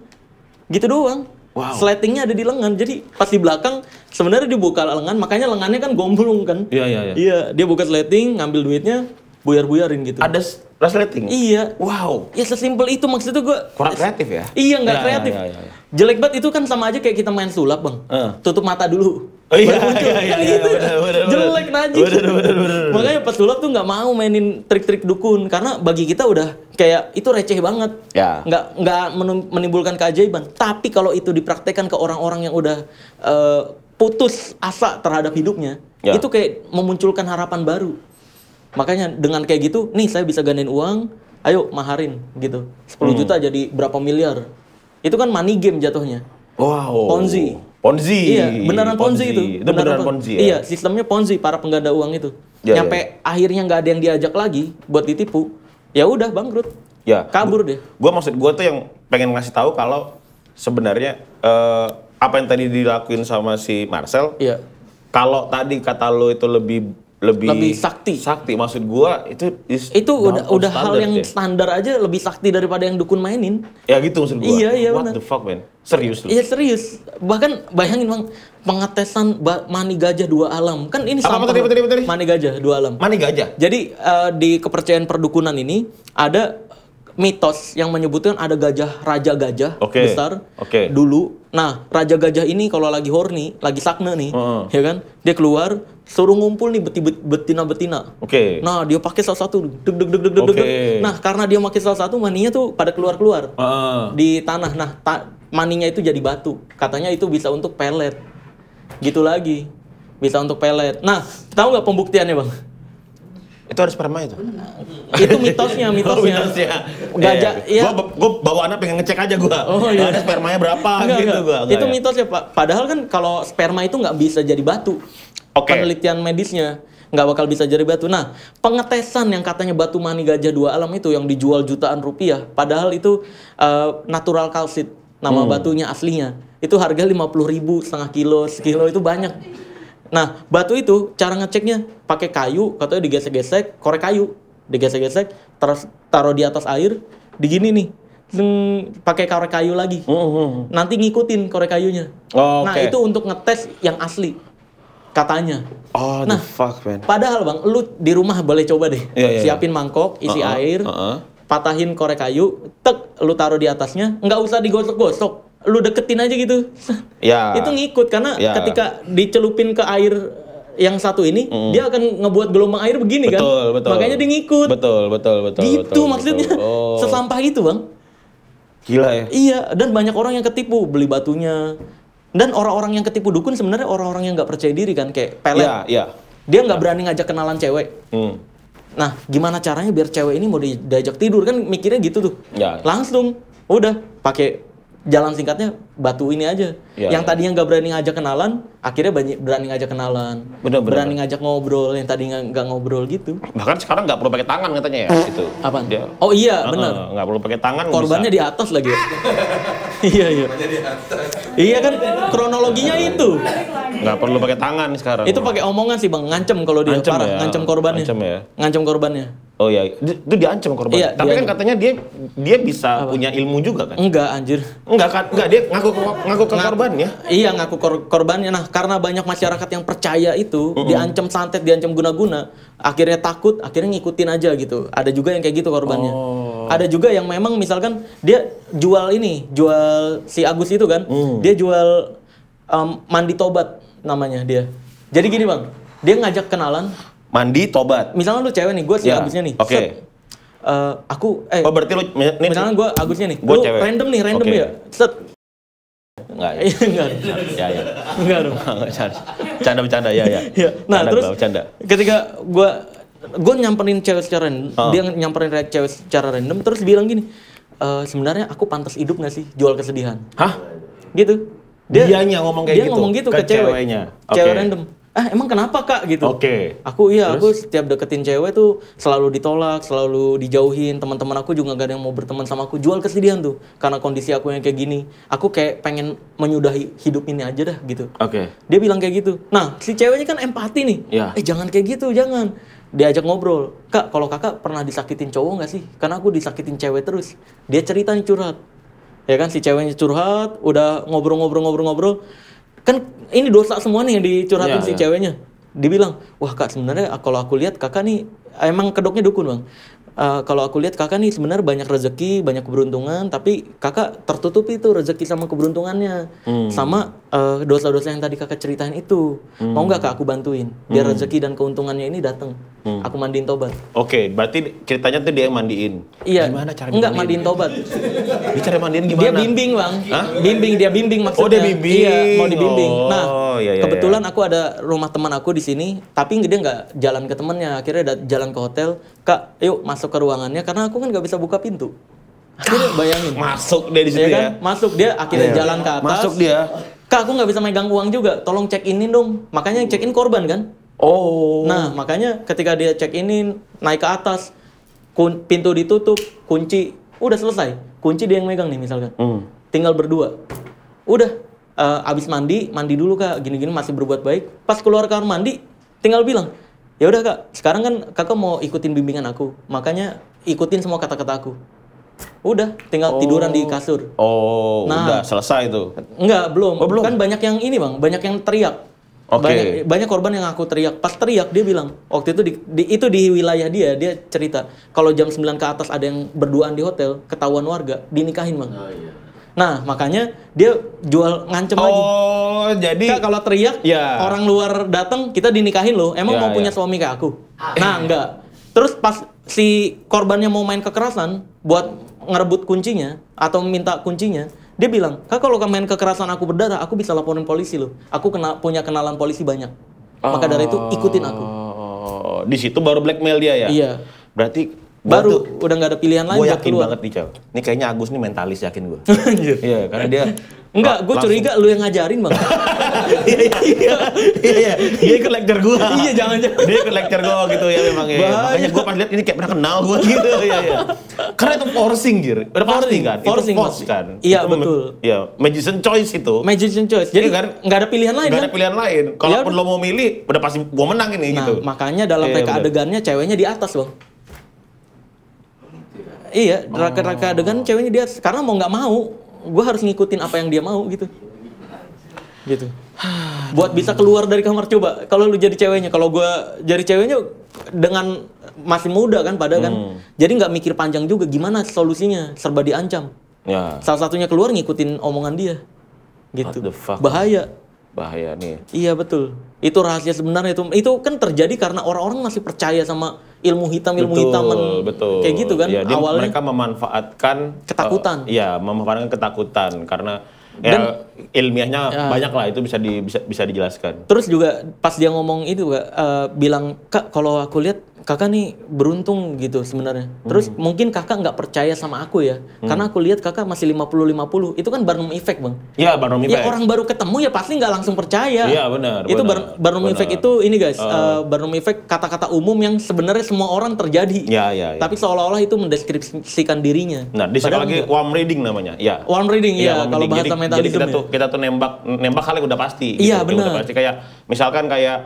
Gitu doang. Wow. Sletingnya ada di lengan. Jadi pas di belakang sebenarnya dibuka lengan, makanya lengannya kan gombrong kan. Iya. Iya, dia buka sleting, ngambil duitnya, buyar-buyarin gitu. Ada resleting. Iya. Wow. Ya sesimpel itu maksudnya gue. Kurang kreatif ya? Iya nggak Ya, kreatif. ya. Jelek banget itu kan sama aja kayak kita main sulap bang. Tutup mata dulu. Oh iya, Baru muncul. iya, Kan iya, gitu. bener. Jelek najis. Bener. Makanya pas sulap tuh nggak mau mainin trik-trik dukun karena bagi kita udah kayak itu receh banget. Ya. Nggak menimbulkan keajaiban. Tapi kalau itu dipraktekkan ke orang-orang yang udah putus asa terhadap hidupnya, Ya. itu kayak memunculkan harapan baru. Makanya dengan kayak gitu, nih saya bisa gandain uang, ayo maharin gitu. 10 juta jadi berapa miliar. Itu kan money game jatuhnya. Wow. Ponzi. Iya, Beneran Ponzi itu. Itu beneran Ponzi ya? Iya, sistemnya Ponzi para pengganda uang itu. Ya, Nyampe akhirnya nggak ada yang diajak lagi buat ditipu. Ya udah bangkrut. Ya. Kabur deh. Maksud gue tuh yang pengen ngasih tahu kalau sebenarnya apa yang tadi dilakuin sama si Marcel, Iya. kalau tadi kata lo itu lebih sakti. Sakti maksud gua itu Itu udah hal yang ya. standar aja lebih sakti daripada yang dukun mainin. Ya gitu maksud gua. Iya, What benar. the fuck, man? Serius lu? Iya serius. Bahkan bayangin bang, pengetesan mani gajah 2 alam. Kan ini Apa sampel. tadi? Mani gajah 2 alam. Mani gajah. Jadi di kepercayaan perdukunan ini ada mitos yang menyebutkan ada raja gajah Oke. besar Oke. dulu. Nah, raja gajah ini kalau lagi horny, lagi sakne nih, ya kan? Dia keluar, suruh ngumpul nih betina-betina. Oke. Nah, dia pakai salah satu, deg. Oke. Nah, karena dia pakai salah satu, maninya tuh pada keluar di tanah. Nah, maninya itu jadi batu. Katanya itu bisa untuk pelet. Gitu lagi, bisa untuk pelet. Nah, tahu nggak pembuktiannya bang? Itu ada sperma itu? Itu mitosnya. Gajah, iya. Gue bawa anak pengen ngecek aja gue. Oh iya. Ada spermanya berapa Enggak. gitu gue. Itu mitosnya Pak. Padahal kan kalau sperma itu nggak bisa jadi batu. Oke. Penelitian medisnya nggak bakal bisa jadi batu. Nah, pengetesan yang katanya batu mani gajah dua alam itu yang dijual jutaan rupiah, padahal itu natural calcite, nama batunya aslinya. Itu harga 50.000 setengah kilo, sekilo itu banyak. Nah, batu itu cara ngeceknya pakai kayu, katanya digesek-gesek, korek kayu, digesek-gesek, terus taruh di atas air, digini nih, pakai korek kayu lagi. Nanti ngikutin korek kayunya. Nah, itu untuk ngetes yang asli, katanya. Oh, nah, the fuck, man. Padahal bang, lu di rumah boleh coba deh, siapin mangkok, isi air, patahin korek kayu, tek, lu taruh di atasnya, nggak usah digosok-gosok. Lu deketin aja gitu. Ya. Itu ngikut karena ketika dicelupin ke air yang satu ini, dia akan ngebuat gelombang air begini kan. Betul. Makanya dia ngikut. Betul. Gitu maksudnya. Oh. Sesampah itu, Bang. Gila ya. Iya, dan banyak orang yang ketipu beli batunya. Dan orang-orang yang ketipu dukun sebenarnya orang-orang yang nggak percaya diri kan, kayak pelet. Iya. Dia nggak berani ngajak kenalan cewek. Nah, gimana caranya biar cewek ini mau diajak tidur kan mikirnya gitu tuh. Ya. Langsung udah pakai jalan singkatnya batu ini aja. Yang tadinya nggak berani ngajak kenalan, akhirnya berani ngajak kenalan. Bener. Berani ngajak ngobrol, yang tadi nggak ngobrol gitu. Bahkan sekarang nggak perlu pakai tangan katanya ya itu. Apaan? Dia, oh iya, benar. Nggak perlu pakai tangan. Korbannya bisa. di atas lagi. Iya. Iya kan kronologinya itu. Nggak perlu pakai tangan sekarang. Itu pakai omongan sih bang, ngancem kalau dia Ngancem parah, ya? ngancem korbannya. Ngancem korbannya. Oh iya, itu diancam korban. Iya, tapi diancam. kan katanya dia bisa punya ilmu juga kan? Enggak anjir. Enggak dia ngaku ke korbannya. Iya ngaku korbannya. Nah karena banyak masyarakat yang percaya itu, diancam santet, diancam guna-guna, akhirnya takut, akhirnya ngikutin aja gitu. Ada juga yang kayak gitu korbannya. Ada juga yang memang misalkan dia jual si Agus itu kan, dia jual mandi tobat namanya dia. Jadi gini bang, dia ngajak kenalan. Mandi tobat. Misalnya lu cewek nih, gue si Agusnya nih. Oke. Oh berarti lu misalnya gue Agusnya nih. Gua lu cewek. random Okay. ya. Set. Enggak. Enggak. Ya. Enggak dong. Bercanda ya. Iya. Nah, Canda, terus bercanda. ketika gue nyamperin cewek secara random, dia nyamperin cewek secara random terus bilang gini, sebenarnya aku pantas hidup nggak sih jual kesedihan? Hah? Gitu. Dianya ngomong kayak gitu. Dia ngomong gitu ke ceweknya. Cewek random. Emang kenapa kak gitu? Oke. Aku setiap deketin cewek tuh selalu ditolak, selalu dijauhin. Teman-teman aku juga gak ada yang mau berteman sama aku. Jual kesedihan tuh karena kondisi aku yang kayak gini. Aku kayak pengen menyudahi hidup ini aja dah gitu. Oke. Dia bilang kayak gitu. Nah si ceweknya kan empati nih. Ya. Jangan kayak gitu, jangan. Diajak ngobrol. Kak, kalau kakak pernah disakitin cowok gak sih? Karena aku disakitin cewek terus. Dia cerita nih curhat. Ya kan si ceweknya curhat, udah ngobrol. Kan ini dosa semua nih yang dicurhatin si ceweknya. Dibilang, wah kak sebenarnya kalau aku lihat kakak nih emang kedoknya dukun bang. Kalau aku lihat kakak nih sebenarnya banyak rezeki, banyak keberuntungan, tapi kakak tertutupi itu rezeki sama keberuntungannya, sama dosa-dosa yang tadi kakak ceritain itu. Mau nggak kak aku bantuin biar rezeki dan keuntungannya ini datang. Aku mandiin tobat. Oke, berarti ceritanya tuh dia yang mandiin. Iya. Gimana cara Enggak mandiin tobat. Dia cara mandiin gimana? Dia bimbing bang. Hah? Dia bimbing maksudnya. Oh dia bimbing. Iya, mau dibimbing. Nah, iya. kebetulan aku ada rumah teman aku di sini, tapi dia nggak jalan ke temennya. Akhirnya jalan ke hotel. Kak, yuk masuk ke ruangannya karena aku kan nggak bisa buka pintu. Akhirnya bayangin. Masuk dia di situ kan? Masuk dia akhirnya jalan ke atas. Masuk dia. Kak, aku nggak bisa megang uang juga. Tolong check inin dong. Makanya yang check in korban kan. Oh. Nah, makanya ketika dia check inin, naik ke atas, pintu ditutup, kunci, udah selesai. Kunci dia yang megang nih misalkan. Tinggal berdua. Udah, abis mandi dulu kak, gini-gini masih berbuat baik. Pas keluar kamar mandi, tinggal bilang, ya udah kak, sekarang kan kakak mau ikutin bimbingan aku, makanya ikutin semua kata-kata aku. Udah, tinggal tiduran di kasur. Udah selesai itu. Enggak, belum. Belum. Kan banyak yang ini bang, banyak yang teriak. Oke. Banyak korban yang aku teriak. Pas teriak dia bilang, waktu itu di wilayah dia cerita kalau jam 9 ke atas ada yang berduaan di hotel, ketahuan warga, dinikahin bang. Nah makanya dia ngancem lagi. Oh jadi Kak, kalau teriak orang luar datang kita dinikahin loh. Emang mau punya suami kayak aku? Nah enggak. Terus pas si korbannya mau main kekerasan buat ngerebut kuncinya atau minta kuncinya, dia bilang, kak kalau main kekerasan aku berdarah, aku bisa laporin polisi loh. Aku punya kenalan polisi banyak. Maka dari itu ikutin aku. Oh, di situ baru blackmail dia ya? Iya. Berarti Baru udah nggak ada pilihan lain gue buat yakin keluar. banget nih, Cal. Ini kayaknya Agus nih mentalis, yakin gue. Anjir. Iya, karena dia Enggak, gue curiga lu yang ngajarin, Bang. Iya. Dia ikut lecture gue. Iya, jangan-jangan. Dia ikut lecture gue gitu ya memang ya. Bahaya. Makanya gue pas lihat ini kayak pernah kenal gue gitu. Iya. Karena itu forcing, Jir. Udah pasti kan? Forcing, itu force kan? Iya, Itu betul. Iya, magician choice itu. Magician choice. Jadi Iya kan? nggak ada pilihan lain Gak kan? ada pilihan lain. Kalaupun lo mau milih, udah pasti gue menang ini Nah, gitu. makanya dalam Iya, reka bener. adegannya ceweknya di atas, Bang. Iya, reka adegan ceweknya di atas. Karena mau nggak mau, gue harus ngikutin apa yang dia mau gitu. Gitu. Buat bisa keluar dari kamar, coba. Kalau lu jadi ceweknya, kalau gue jadi ceweknya dengan masih muda kan, pada kan. Jadi nggak mikir panjang juga. Gimana solusinya? Serba diancam. Ya, Salah satunya keluar ngikutin omongan dia. Gitu. What the fuck? Bahaya. bahaya nih. Iya betul. Itu rahasia sebenarnya itu kan terjadi karena orang-orang masih percaya sama ilmu hitam Betul. kayak gitu kan Ya, awalnya. mereka memanfaatkan Ketakutan. Iya, memanfaatkan ketakutan karena ya, ilmiahnya Ya. banyak lah, itu bisa dijelaskan. Terus juga pas dia ngomong itu Kak, bilang, "Kak, kalau aku lihat kakak nih beruntung gitu sebenarnya." Terus mungkin kakak nggak percaya sama aku ya, karena aku lihat kakak masih 50-50. Itu kan Barnum Effect, Bang. Iya, Barnum Ya Effect. orang baru ketemu ya pasti nggak langsung percaya. Iya, benar, Itu benar, Barnum benar. Effect itu ini guys, Barnum Effect kata-kata umum yang sebenarnya semua orang terjadi. Iya. Tapi seolah-olah itu mendeskripsikan dirinya. Nah, di Padahal lagi enggak. warm reading namanya. Iya. Warm reading ya, warm kalau reading. bahasa Jadi mentalisme. kita tuh nembak hal yang udah pasti. Iya, gitu. Yang udah benar. pasti kayak misalkan kayak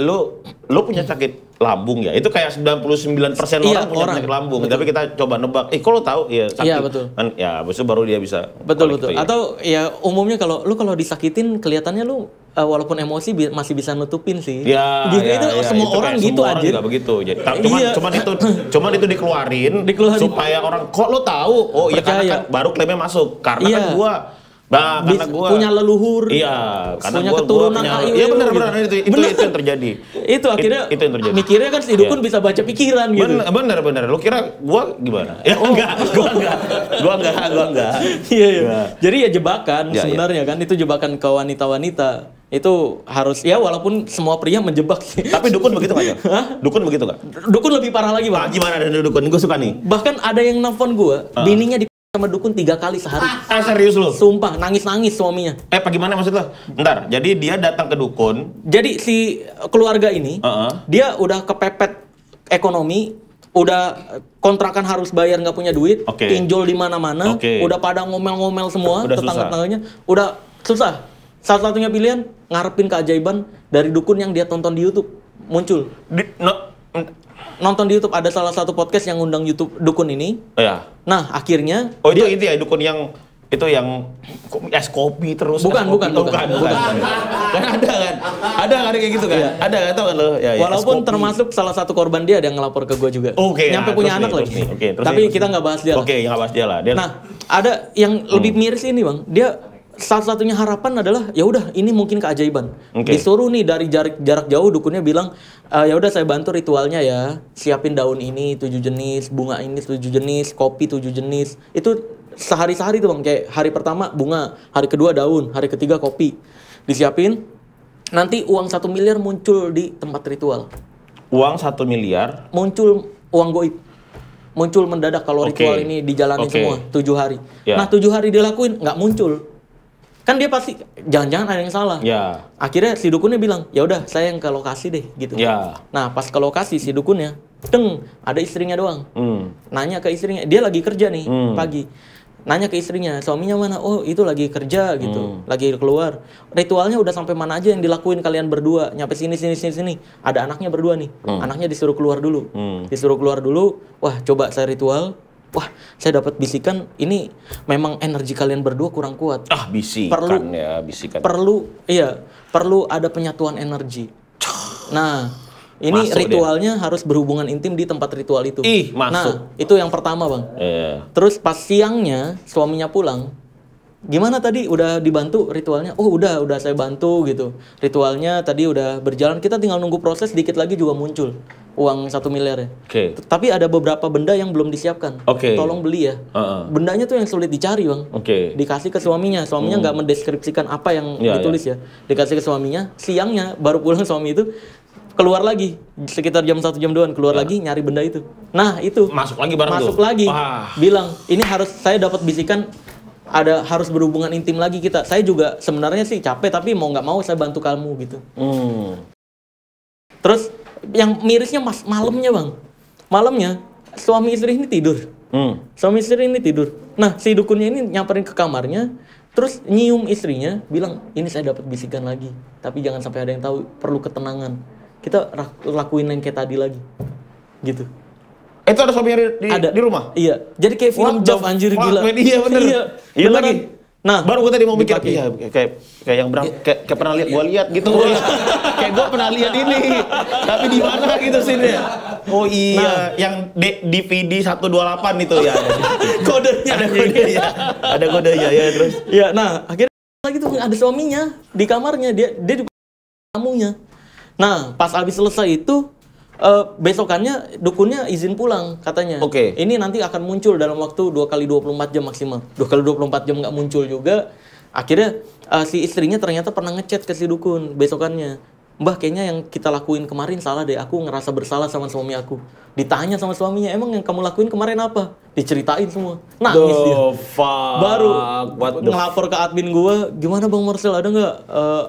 lu punya sakit lambung ya. Itu kayak 99% Iya, orang punya sakit lambung. Tapi kita coba nebak. Kok lo tahu? Iya, sakit. Iya, betul. Kan ya, habis itu baru dia bisa. Betul. Gitu, ya. Atau ya umumnya kalau disakitin kelihatannya lu walaupun emosi masih bisa nutupin sih. Ya, gitu ya, itu ya, semua itu orang kayak gitu semua orang aja. juga begitu. Jadi, Iya. cuman itu dikeluarin supaya orang kok lo tahu. Oh iya, karena Percaya. kan baru klaimnya masuk. Karena Iya. kan karena gua punya leluhur. Iya, karena punya gua keturunan punya, AIW iya benar gitu. itu yang terjadi. Itu akhirnya itu yang terjadi. mikirnya kan si dukun Iya. bisa baca pikiran gitu. Bener. Lu kira gua gimana? Ya gua enggak. Iya. Jadi ya jebakan Ya, sebenarnya kan, itu jebakan ke wanita-wanita. Itu harus ya walaupun semua pria menjebak sih. Tapi dukun begitu enggak, ya? Dukun begitu enggak? Dukun lebih parah lagi, Bang. Gimana ada dukun? Gua suka nih. Bahkan ada yang nelfon gua, bininya sama dukun 3 kali sehari. Serius lu? Sumpah, nangis-nangis suaminya. Bagaimana maksud lo? Bentar, jadi dia datang ke dukun. Jadi si keluarga ini, dia udah kepepet ekonomi, udah kontrakan harus bayar nggak punya duit, Oke. pinjol di mana-mana, Oke. udah pada ngomel-ngomel semua, Udah tetangga-tetangganya, udah susah. Satu-satunya pilihan ngarepin keajaiban dari dukun yang dia tonton di YouTube muncul. Nonton di YouTube ada salah satu podcast yang ngundang YouTube dukun ini. Ya. Nah akhirnya Oh itu ya dukun yang itu yang es kopi terus. Bukan. Kan ada kayak gitu kan? Iya. Ada tau kan lo? Ya, walaupun es kopi. termasuk salah satu korban dia ada yang ngelapor ke gue juga. Oke, Nyampe nah, punya terus anak nih, lagi. terus nih. Oke, terus Tapi nih. kita nggak bahas dia lah. Oke, nggak bahas dia lah. Dia Nah, ada yang lebih miris ini, Bang. Dia satu-satunya harapan adalah ya udah ini mungkin keajaiban. Oke. Disuruh nih dari jarak jauh dukunnya bilang ya udah saya bantu ritualnya ya. Siapin daun ini 7 jenis, bunga ini 7 jenis, kopi 7 jenis. Itu sehari-sehari tuh, Bang. Kayak hari pertama bunga, hari kedua daun, hari ketiga kopi. Disiapin. Nanti uang 1 miliar muncul di tempat ritual. uang 1 miliar. Muncul uang goib. Muncul mendadak kalau Oke. ritual ini dijalanin Oke. semua 7 hari. Ya. Nah 7 hari dilakuin nggak muncul. Kan dia pasti jangan-jangan ada yang salah. Ya. Akhirnya si dukunnya bilang, ya udah saya yang ke lokasi deh gitu. Ya. Nah pas ke lokasi si dukunnya, ada istrinya doang. Nanya ke istrinya, dia lagi kerja nih pagi. Nanya ke istrinya, suaminya mana? Oh itu lagi kerja gitu, lagi keluar. Ritualnya udah sampai mana aja yang dilakuin kalian berdua? Nyampe sini. Ada anaknya berdua nih, anaknya disuruh keluar dulu. Wah coba saya ritual. Wah, saya dapat bisikan ini memang energi kalian berdua kurang kuat. Bisikan. Perlu ada penyatuan energi. Nah, ini Masuk ritualnya harus berhubungan intim di tempat ritual itu. Masuk. Nah, itu yang pertama, Bang. Iya. Terus pas siangnya suaminya pulang, gimana tadi udah dibantu ritualnya? Oh udah saya bantu gitu. Ritualnya tadi udah berjalan, kita tinggal nunggu proses, dikit lagi juga muncul uang 1 miliar ya. Oke. Tapi ada beberapa benda yang belum disiapkan. Oke. Tolong beli ya. Bendanya tuh yang sulit dicari, Bang. Oke. Dikasih ke suaminya nggak mendeskripsikan apa yang Ya, ditulis ya. Dikasih ke suaminya, siangnya baru pulang suami itu keluar lagi sekitar jam 1 jam 2 keluar lagi nyari benda itu. Nah, itu Masuk lagi bareng masuk tuh? lagi. Wah. Bilang, "Ini harus saya dapat bisikan harus berhubungan intim lagi kita. Saya juga sebenarnya sih capek tapi mau nggak mau saya bantu kamu," gitu. Terus yang mirisnya malamnya, Bang. Malamnya suami istri ini tidur. Suami istri ini tidur. Nah, si dukunnya ini nyamperin ke kamarnya, terus nyium istrinya, bilang, "Ini saya dapat bisikan lagi, tapi jangan sampai ada yang tahu, perlu ketenangan. Kita lakuin yang kayak tadi lagi." Gitu. Itu ada suaminya di rumah? Iya. Jadi kayak film Jav, anjir, gila. Iya bener. Iya lagi. Nah, baru gue tadi mau mikir, dipakai. iya kayak yang kayak pernah lihat, gue lihat gitu. Kayak gue pernah lihat ini, tapi di mana gitu sini. Oh iya, yang DVD 128 itu ya. Kodenya. Ada kodenya. Ada kodenya ya terus. Ya, nah akhirnya lagi tuh ada suaminya di kamarnya, dia juga tamunya. Nah, pas habis selesai itu besokannya dukunnya izin pulang katanya. Oke. Ini nanti akan muncul dalam waktu 2 kali 24 jam maksimal. 2 kali 24 jam nggak muncul juga. Akhirnya si istrinya ternyata pernah ngechat ke si dukun besokannya. "Mbah, kayaknya yang kita lakuin kemarin salah deh. Aku ngerasa bersalah sama suami aku." Ditanya sama suaminya, "Emang yang kamu lakuin kemarin apa?" Diceritain semua. Nangis dia. Baru ngelapor ke admin gua, "Gimana Bang Marcel, ada nggak?"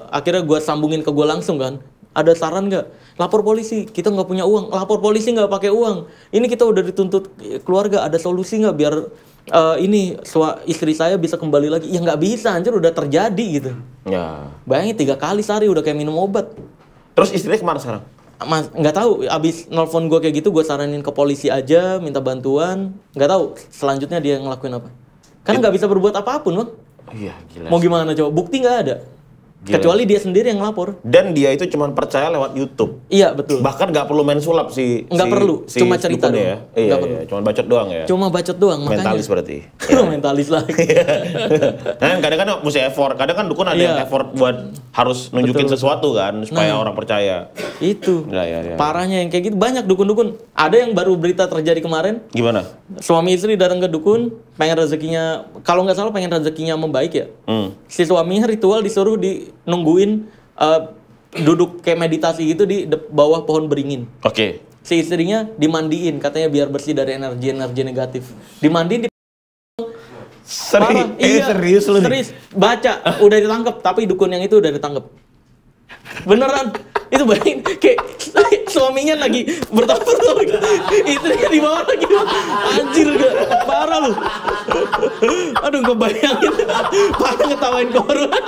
Akhirnya gua sambungin ke gua langsung kan. "Ada saran nggak?" "Lapor polisi, kita nggak punya uang." "Lapor polisi nggak pakai uang. Ini kita udah dituntut keluarga, ada solusi nggak biar istri saya bisa kembali lagi?" Ya nggak bisa, anjir, udah terjadi gitu. Ya. Bayangin 3 kali sehari udah kayak minum obat. Terus istrinya kemana sekarang? Mas, nggak tahu, abis nelfon gue kayak gitu, gue saranin ke polisi aja, minta bantuan. Nggak tahu selanjutnya dia ngelakuin apa. Karena nggak bisa berbuat apapun, Bang. Iya, gila. Mau gimana coba? Bukti nggak ada. Gila. Kecuali dia sendiri yang lapor. Dan dia itu cuma percaya lewat YouTube. Iya, betul. Bahkan nggak perlu main sulap Nggak perlu, cuma cerita dukunnya doang. ya. Iya, Nggak perlu. cuma bacot doang ya. Cuma bacot doang, makanya. Mentalis berarti. Mentalis lagi. Nah, kadang-kadang mesti effort. Kadang kan dukun ada yang effort buat harus nunjukin sesuatu kan supaya orang percaya. Itu. Ya. Parahnya yang kayak gitu banyak dukun-dukun. Ada yang baru berita terjadi kemarin. Gimana? Suami istri datang ke dukun, pengen rezekinya, kalau nggak salah pengen rezekinya membaik ya. Si suaminya ritual disuruh nungguin duduk kayak meditasi gitu di bawah pohon beringin. Oke. Si istrinya dimandiin, katanya biar bersih dari energi negatif. Dimandiin di Serius lu nih? Serius. Baca, udah ditangkap, tapi dukun yang itu udah ditangkap. Beneran. Itu bayangin kayak suaminya lagi bertempur, istrinya di bawah lagi. Anjir, gak parah lu. Aduh, gue bayangin parah ngetawain korban.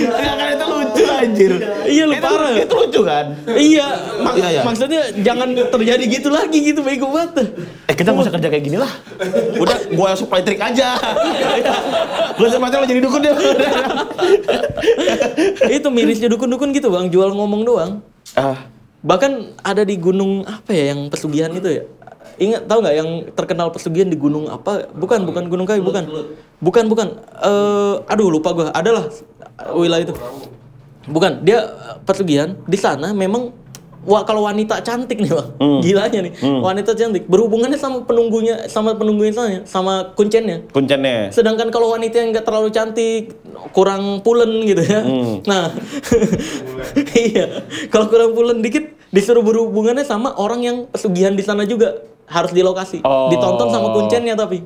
Enggak kan itu lucu anjir. Iya, lu parah. Itu lucu kan? Iya, Iya. maksudnya jangan terjadi gitu lagi gitu, bego banget. Kita nggak usah kerja kayak gini lah. Udah, gua supply trik aja. Gua supply trik lo jadi dukun deh. Itu mirisnya dukun-dukun gitu, Bang, jual ngomong doang. Bahkan ada di gunung apa ya yang pesugihan itu ya? Ingat, tahu nggak yang terkenal pesugihan di gunung apa? Bukan Gunung Kayu, bukan. Aduh, lupa gua. Adalah wilayah itu. Bukan, dia pesugihan di sana memang. Wah, kalau wanita cantik nih, Bang. Gilanya nih. Wanita cantik berhubungannya sama penunggunya sana, sama kuncennya. Sedangkan kalau wanita yang nggak terlalu cantik, kurang pulen gitu ya. Nah, iya. Kalau kurang pulen dikit disuruh berhubungannya sama orang yang pesugihan di sana juga, harus di lokasi. Ditonton sama kuncennya tapi.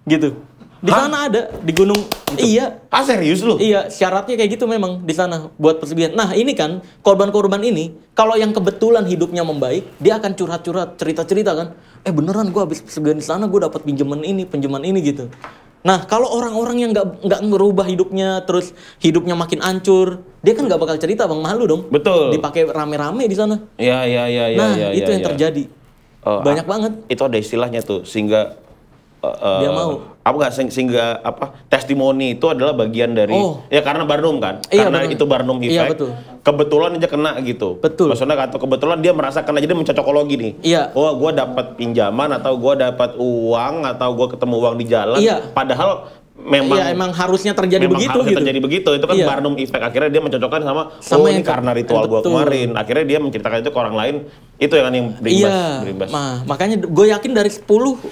Gitu. Di sana ada di gunung. Iya. Serius lu? Iya, syaratnya kayak gitu memang di sana buat pesugihan. Nah, ini kan korban-korban ini kalau yang kebetulan hidupnya membaik, dia akan curhat-curhat, cerita-cerita kan. Beneran gue habis pesugihan di sana, gue dapat pinjaman ini gitu. Nah, kalau orang-orang yang nggak ngerubah hidupnya, terus hidupnya makin hancur, dia kan nggak bakal cerita, Bang, malu dong. Betul. Dipakai rame-rame di sana. Iya. Nah, itu yang terjadi. Banyak banget. Itu ada istilahnya tuh, sehingga dia mau. Sehingga testimoni itu adalah bagian dari ya karena Barnum kan. Iya, karena betul. itu Barnum effect. Iya, betul. Kebetulan aja kena gitu. Betul. Maksudnya atau kebetulan dia merasakan aja, dia mencocokologi nih. Iya. Oh, gue dapat pinjaman atau gue dapat uang atau gue ketemu uang di jalan. Iya. Padahal memang harusnya terjadi memang begitu harusnya gitu. terjadi begitu. Itu kan Barnum effect. Akhirnya dia mencocokkan sama ini karena ritual gue kemarin. Akhirnya dia menceritakan itu ke orang lain. Itu yang berimbas. Nah, makanya gue yakin dari 10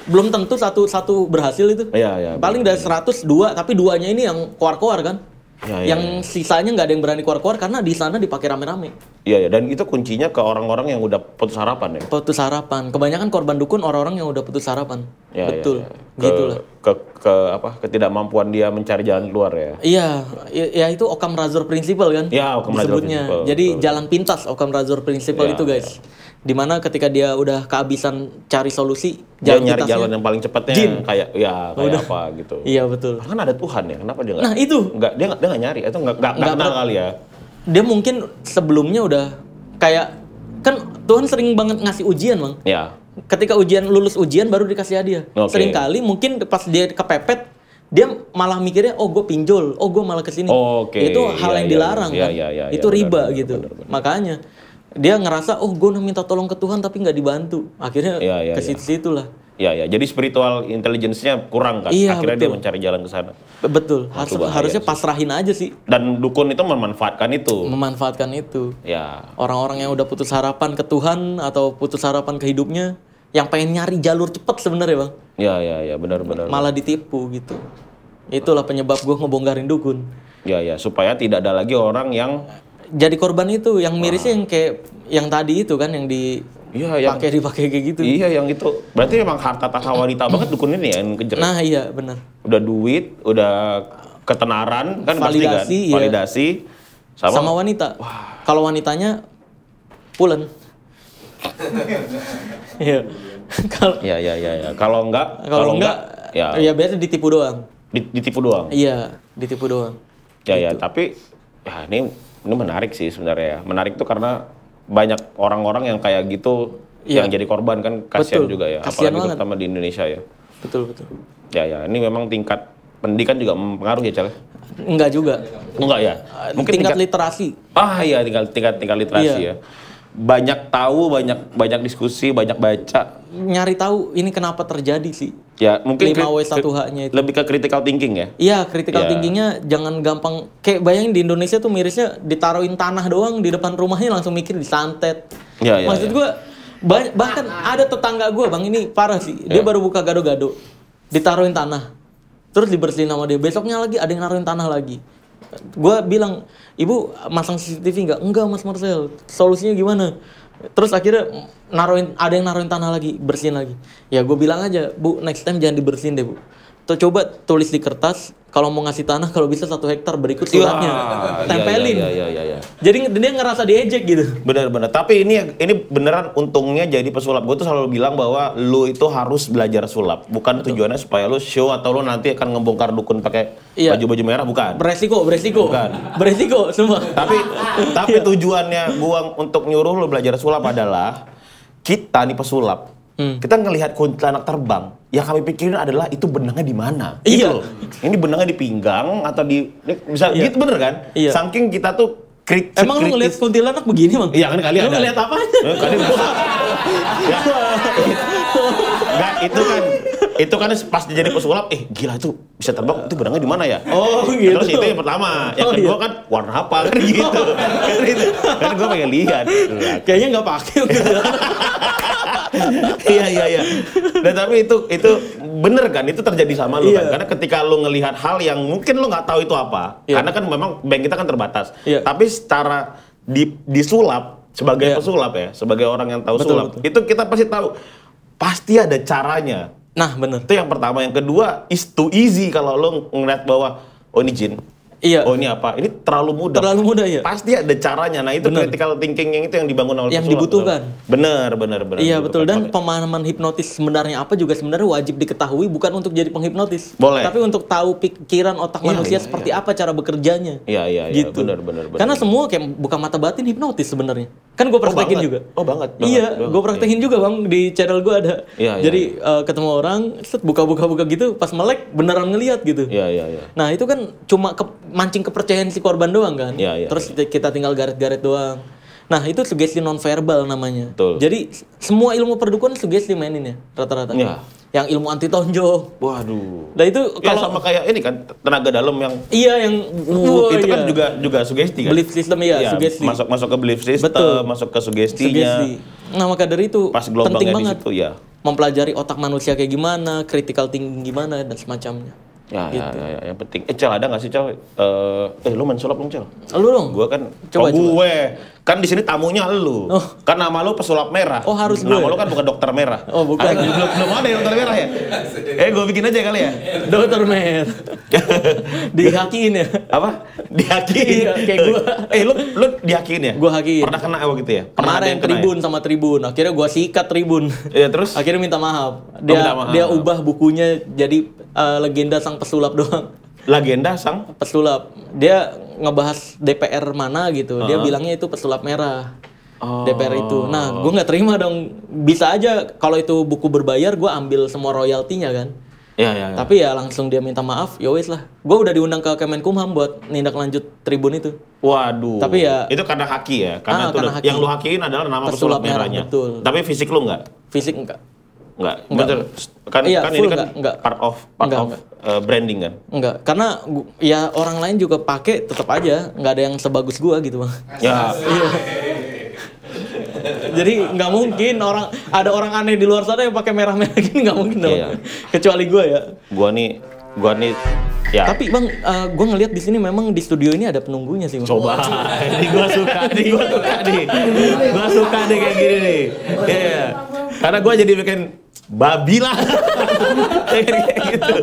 belum tentu satu berhasil itu. Iya. Paling dari 100 2, tapi 2-nya ini yang koar-koar kan. Yang sisanya nggak ada yang berani keluar-keluar karena di sana dipakai rame-rame. Iya, dan itu kuncinya ke orang-orang yang udah putus harapan ya. Putus harapan. Kebanyakan korban dukun orang-orang yang udah putus harapan. Betul. Gitulah. Ketidakmampuan dia mencari jalan keluar ya. Iya, ya itu Occam Razor Principle kan? Iya, Occam Razor Principle. Jadi jalan pintas Occam Razor Principle itu guys. Dimana ketika dia udah kehabisan cari solusi, dia nyari jalan yang paling cepatnya kayak apa gitu. Iya betul. Kan ada Tuhan ya, kenapa dia nggak? Nah itu. Dia nggak nyari, itu nggak kenal kali ya. Dia mungkin sebelumnya udah kayak kan Tuhan sering banget ngasih ujian bang. Iya. Ketika lulus ujian baru dikasih hadiah. Sering kali mungkin pas dia kepepet dia malah mikirnya gue pinjol, gue malah kesini. Itu hal yang dilarang kan. Itu riba gitu. Makanya dia ngerasa gue udah minta tolong ke Tuhan tapi nggak dibantu. Akhirnya ke situ-situ lah. Iya. Jadi spiritual intelligence-nya kurang kan. Akhirnya dia mencari jalan ke sana. Betul. Harusnya pasrahin aja sih. Dan dukun itu memanfaatkan itu. Ya. Orang-orang yang udah putus harapan ke Tuhan atau putus harapan ke hidupnya, yang pengen nyari jalur cepet sebenarnya bang. Iya, benar. Malah ditipu gitu. Itulah penyebab gue ngebongkarin dukun. Iya, supaya tidak ada lagi orang yang jadi korban itu, yang mirisnya yang kayak yang tadi itu kan yang dipakai kayak gitu. Iya, yang itu. Berarti memang harta tahta wanita banget dukun ini ya yang kejar. Nah, iya benar. Udah duit, udah ketenaran kan validasi, pasti kan. Validasi sama wanita. Kalau wanitanya pulen. Iya. Kalau enggak ya biasa ditipu doang. Ditipu doang. Iya, ditipu doang. Ya, tapi ini menarik sih sebenarnya. Menarik tuh karena banyak orang-orang yang kayak gitu yang jadi korban kan kasihan juga ya. Kasihan apalagi banget. terutama di Indonesia ya. Betul. Ya, ini memang tingkat pendidikan juga mempengaruhi ya, Cal? Enggak juga. Enggak ya? Mungkin tingkat literasi. Iya, tingkat literasi ya. Banyak tahu, banyak diskusi, banyak baca. Nyari tahu ini kenapa terjadi sih. Ya, mungkin 5W1H-nya itu. Lebih ke critical thinking ya? Iya, critical thinkingnya jangan gampang. Kayak bayangin di Indonesia tuh mirisnya ditaruhin tanah doang di depan rumahnya langsung mikir disantet. Maksud gue, bahkan ada tetangga gue bang, ini parah sih. Dia baru buka gado-gado, ditaruhin tanah. Terus dibersihin sama dia. Besoknya lagi ada yang naruhin tanah lagi. Gue bilang, ibu masang CCTV nggak? Enggak mas Marcel. Solusinya gimana? Terus akhirnya ada yang naruhin tanah lagi, bersihin lagi. Ya gue bilang aja, bu next time jangan dibersihin deh bu. Coba tulis di kertas, kalau mau ngasih tanah kalau bisa 1 hektar berikut suratnya. Tempelin. Iya. Jadi dia ngerasa diejek gitu. Benar. Tapi ini beneran untungnya jadi pesulap. Gue tuh selalu bilang bahwa lu itu harus belajar sulap. Bukan tujuannya supaya lu show atau lu nanti akan ngebongkar dukun pakai baju-baju merah, bukan. Beresiko. Bukan. Beresiko semua. Tapi tujuannya gua untuk nyuruh lu belajar sulap adalah kita nih pesulap. Kita ngelihat kuntilanak terbang, yang kami pikirin adalah itu benangnya di mana. Iya. Gitu loh. Ini benangnya di pinggang atau bisa gitu bener kan? Iya. Saking kita tuh Emang lu ngeliat kuntilanak begini bang? Iya kan kali ada. Lu ngeliat apanya? Kali itu kan pas jadi pesulap, gila itu bisa terbang, itu benangnya di mana ya? Gitu. Terus itu yang pertama, yang kedua kan warna apa kan gitu. Kan gue pengen lihat. Kayaknya nggak pakai gitu. Iya. Dan tapi itu bener kan, itu terjadi sama lu kan. Karena ketika lu ngelihat hal yang mungkin lu nggak tahu itu apa, karena kan memang bank kita kan terbatas. Tapi secara disulap sebagai pesulap ya, sebagai orang yang tahu sulap, itu kita pasti tahu, pasti ada caranya. Nah bener. Itu yang pertama. Yang kedua, is too easy kalau lo ngeliat bahwa ini jin. Iya. Oh ini apa? Ini terlalu mudah. Terlalu mudah ya. Pasti ada caranya. Nah itu critical thinking yang itu yang dibangun oleh yang pesulap. dibutuhkan. Bener. Iya betul. Dan pemahaman hipnotis sebenarnya apa juga sebenarnya wajib diketahui, bukan untuk jadi penghipnotis. Boleh. Tapi untuk tahu pikiran otak manusia seperti apa cara bekerjanya. Iya. Gitu. Bener. Karena semua kayak buka mata batin hipnotis sebenarnya. Kan gue praktekin juga. Banget. Iya, gue praktekin juga bang, di channel gue ada. Jadi ketemu orang, buka-buka gitu, pas melek beneran ngelihat gitu. Iya. Nah itu kan cuma mancing kepercayaan si korban doang kan. Terus kita tinggal garet-garet doang. Nah itu sugesti nonverbal namanya. Betul. Jadi semua ilmu perdukunan sugesti mainin ya rata-rata. Iya. Yang ilmu anti tonjok. Waduh. Nah itu kalau sama kayak ini kan tenaga dalam yang yang itu kan juga sugesti kan. Belief system sugesti. Masuk ke belief system, betul. masuk ke sugestinya. Nah maka dari itu pas penting banget situ, mempelajari otak manusia kayak gimana, critical thinking gimana dan semacamnya. Gitu. Yang penting. Cel, ada nggak sih, Cel? Lu main sulap dong, Cel? Lu dong. Gue kan, Coba. gue. Kan di sini tamunya lu. Kan nama lu pesulap merah. Oh, harus gue. Nama lu kan bukan dokter merah. Oh, bukan. Belum ada yang dokter merah ya? Gue bikin aja kali ya? Dokter merah. Dihakiin ya? Apa? Dihakiin? Iya, kayak gue. Lu dihakiin ya? Gue hakiin. Pernah kena apa gitu ya? Pernah ada Kemarin yang kena Tribun sama Tribun. Akhirnya gue sikat Tribun. Iya, terus? Akhirnya minta maaf. Minta maaf. Dia ubah bukunya jadi legenda sang pesulap doang. Legenda sang Pesulap. Dia ngebahas DPR mana gitu. Dia bilangnya itu pesulap merah. DPR itu. Nah, gue nggak terima dong. Bisa aja kalau itu buku berbayar, gue ambil semua royaltinya kan. Iya. Tapi ya langsung dia minta maaf, ya wes lah. Gue udah diundang ke Kemenkumham buat nindak lanjut Tribun itu. Waduh. Tapi ya itu karena haki ya, karena itu karena haki. yang lu hakiin adalah nama pesulap merahnya. Betul. Tapi fisik lu nggak? Fisik enggak. Enggak. Betul. Kan Iya, kan ini kan enggak. part of branding kan. Enggak, karena ya orang lain juga pakai tetap aja nggak ada yang sebagus gua gitu bang. Ya. Jadi nggak mungkin ada orang aneh di luar sana yang pakai merah-merah gini, nggak mungkin dong. Iya. Kecuali gua ya. Gua nih ya. Tapi bang, gua ngelihat di sini memang di studio ini ada penunggunya sih bang. Coba. Ini gua suka nih. Gua suka nih kayak gini nih. Iya. Karena gua jadi bikin babi lah. Kayak gitu.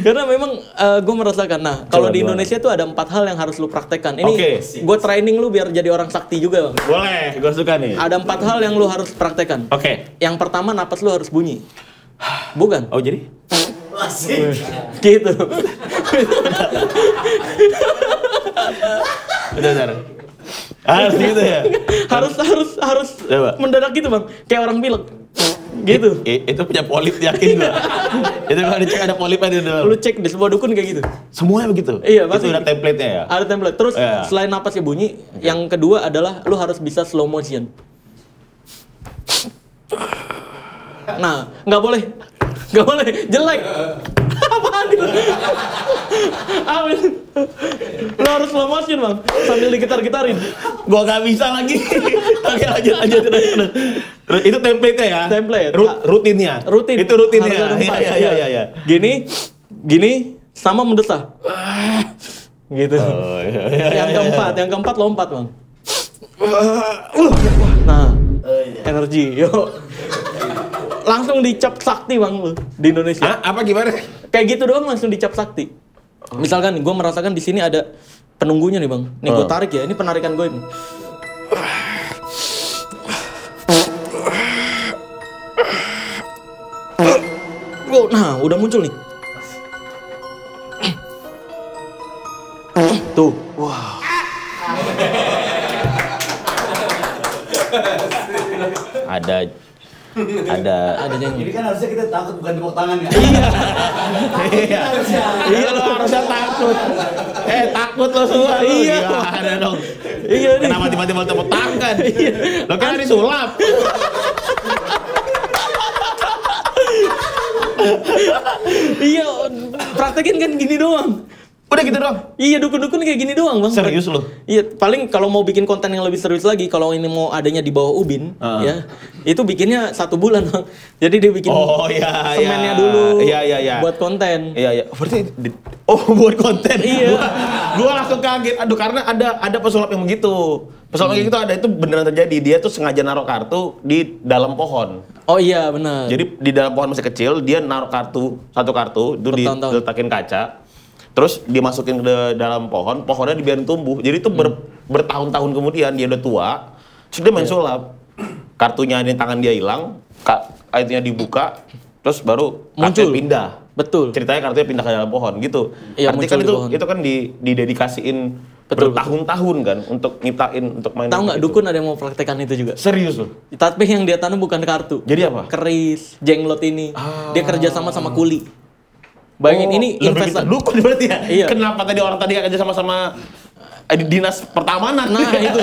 Karena memang gue merasakan. Nah, kalau di Indonesia tuh ada 4 hal yang harus lu praktekkan. Ini gue training lu biar jadi orang sakti juga, bang. Boleh, gue suka nih. Ada 4 hal yang lu harus praktekkan. Oke. Yang pertama, napas lu harus bunyi. Bukan? Oh jadi? Masih. Gitu. Benar. Harus gitu ya? harus Coba. mendadak gitu, bang. Kayak orang pilek. Gitu. Itu punya polip, yakin gua. Itu kalau dicek ada polipnya di dalam. Lu cek di sebuah dukun kayak gitu. Semuanya begitu? Iya, pasti. Itu udah template-nya ya? Ada template. Terus selain napasnya bunyi, yang kedua adalah lu harus bisa slow motion. Nah, nggak boleh, jelek. Apaan itu? Amin. Lu harus slow motion, bang, sambil digitar-gitarin. Gua nggak bisa lagi. Oke, lanjut. Terus itu template-nya ya? Template. Rutinnya? Rutin. Itu rutinnya? Iya. Gini, sama mendesah. Gitu. Oh, iya. Yang keempat lompat, bang. Nah, energi, yuk. Langsung dicap sakti, bang, lu di Indonesia. Hah? Apa gimana? Kayak gitu doang langsung dicap sakti. Misalkan gue merasakan di sini ada penunggunya nih, bang. Nih gue tarik ya, ini penarikan gue ini. Nah, udah muncul nih. Tuh. Wah. Ada nyanyi. Ini kan harusnya kita takut bukan tepuk tangan ya. Iya lo harusnya takut. Takut lo semua. Iya. Ada dong. Iya nih. Kenapa tiba-tiba tepuk tangan? Lo kan disulap. Iya, praktekin kan gini doang. Udah gitu doang? Iya, dukun-dukun kayak gini doang, bang. Serius lo? Iya, paling kalau mau bikin konten yang lebih serius lagi, kalau ini mau adanya di bawah ubin, ya, itu bikinnya 1 bulan, bang. Jadi dia bikin semennya dulu, buat konten. Iya. Berarti, buat konten. Iya. Gua langsung kaget. Aduh, karena ada pesulap yang begitu. Pesulap kayak gitu ada, itu beneran terjadi. Dia tuh sengaja naruh kartu di dalam pohon. Oh iya, benar. Jadi di dalam pohon masih kecil, dia naruh satu kartu, itu diletakin kaca. Terus dimasukin ke dalam pohonnya dibiarin tumbuh. Jadi itu bertahun-tahun kemudian dia udah tua, terus dia main sulap. Kartunya di tangan dia hilang, kartunya dibuka, terus baru kartunya pindah. Betul. Ceritanya kartunya pindah ke dalam pohon gitu. Iya, artinya kan itu kan didedikasiin bertahun-tahun kan untuk nyiptain, untuk main. Tahu nggak gitu. Dukun ada yang mau praktekan itu juga? Serius loh? Tapi yang dia tanam bukan kartu. Jadi apa? Keris, jenglot ini. Dia kerja sama kuli. Bayangin ini investasi. Dukun berarti ya? Iya. Kenapa tadi orang tadi kerja sama dinas pertamanan? Nah itu.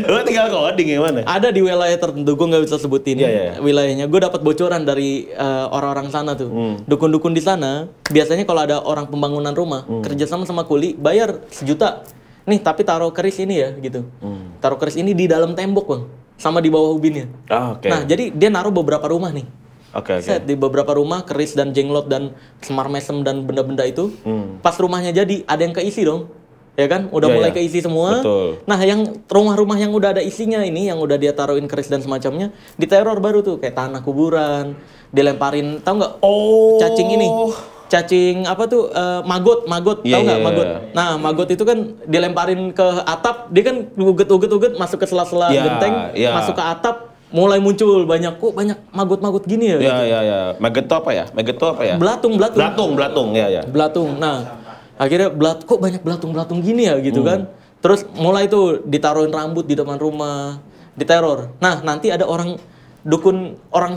Lo tinggal coding gimana? Ada di wilayah tertentu, gue nggak bisa sebutin wilayahnya. Gue dapat bocoran dari orang-orang sana tuh. Dukun-dukun di sana, biasanya kalau ada orang pembangunan rumah, kerja sama kuli, bayar 1 juta. Nih, tapi taruh keris ini ya, gitu. Taruh keris ini di dalam tembok, bang. Sama di bawah ubinnya. Oke. Nah, jadi dia naruh beberapa rumah nih. Oke. Set di beberapa rumah keris dan jenglot dan semar mesem dan benda-benda itu. Pas rumahnya jadi ada yang keisi dong. Ya kan? Udah Iya, mulai iya. keisi semua. Betul. Nah, yang rumah-rumah yang udah ada isinya ini yang udah dia taruhin keris dan semacamnya, diteror baru tuh kayak tanah kuburan, dilemparin, tahu nggak? Oh. Cacing ini. Cacing apa tuh? Magot, Iya, tahu nggak iya, magot? iya. Nah, magot itu kan dilemparin ke atap, dia kan uget masuk ke sela-sela Iya, genteng, iya. masuk ke atap, mulai muncul banyak magot-magot gini ya. Ya, ya, ya. Maggot tuh apa ya? Maggot tuh apa ya? Belatung. Belatung, ya, ya. Belatung. Nah, akhirnya kok banyak belatung gini ya gitu kan. Terus mulai tuh ditaruhin rambut di depan rumah, diteror. Nah, nanti ada orang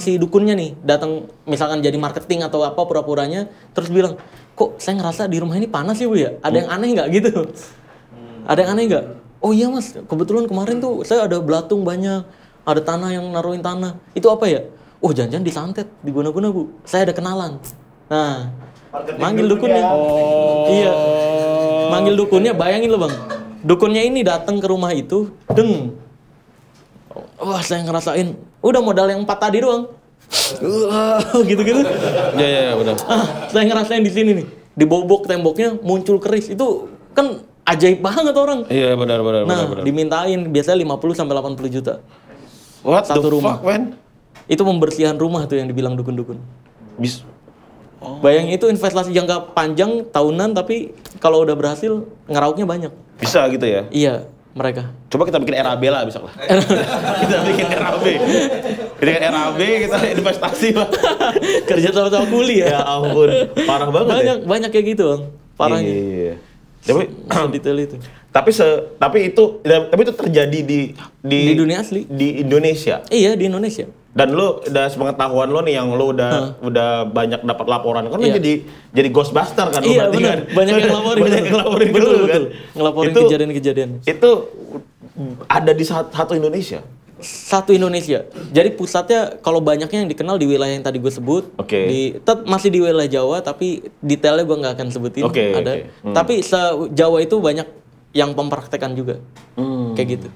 si dukunnya nih datang misalkan jadi marketing atau apa pura-puranya terus bilang, "Kok saya ngerasa di rumah ini panas ya, Bu ya? Ada yang aneh nggak gitu?" Ada yang aneh nggak? "Oh iya, Mas, kebetulan kemarin tuh saya ada belatung banyak, ada tanah yang naruhin tanah. Itu apa ya?" "Oh, jangan-jangan disantet, diguna-guna, Bu. Saya ada kenalan." Nah, manggil dukunnya. Iya. Manggil dukunnya, bayangin lo, Bang. Dukunnya ini datang ke rumah itu, wah, saya ngerasain. Udah modal yang 4 tadi doang. Gitu-gitu. Ya, benar. Saya ngerasain di sini nih. Dibobok temboknya muncul keris. Itu kan ajaib banget orang. Iya, benar. Nah, dimintain biasanya 50 sampai 80 juta. What satu the rumah. fuck, man? Itu pembersihan rumah tuh yang dibilang dukun-dukun. Bis. Bayangin itu investasi jangka panjang tahunan tapi kalau udah berhasil ngerauknya banyak. Bisa gitu ya? Iya, mereka. Coba kita bikin RAB lah, bisa lah. Kita bikin RAB. Bikin RAB, kita investasi lah. Kerja sama-sama kuli Ya ya. ampun, parah banget Banyak kayak gitu, Bang. Parahnya. Iya. Tapi Detail itu. tapi itu terjadi di dunia asli. Di Indonesia. Iya, di Indonesia. Dan lu udah sepengetahuan lo nih yang lu udah banyak dapat laporan kan lu Iya. jadi ghostbuster kan lu Iya, berarti benar. kan. Banyak yang laporin. Banyak yang laporin ke betul, lu betul. kan. Ngelaporin Itu- kejadian-kejadian. Itu ada di satu Indonesia. Satu Indonesia. Jadi pusatnya kalau banyaknya yang dikenal di wilayah yang tadi gue sebut. Oke. Masih di wilayah Jawa tapi detailnya gue nggak akan sebutin. Oke, ada. oke. Tapi se-Jawa itu banyak yang mempraktekkan juga. Kayak gitu.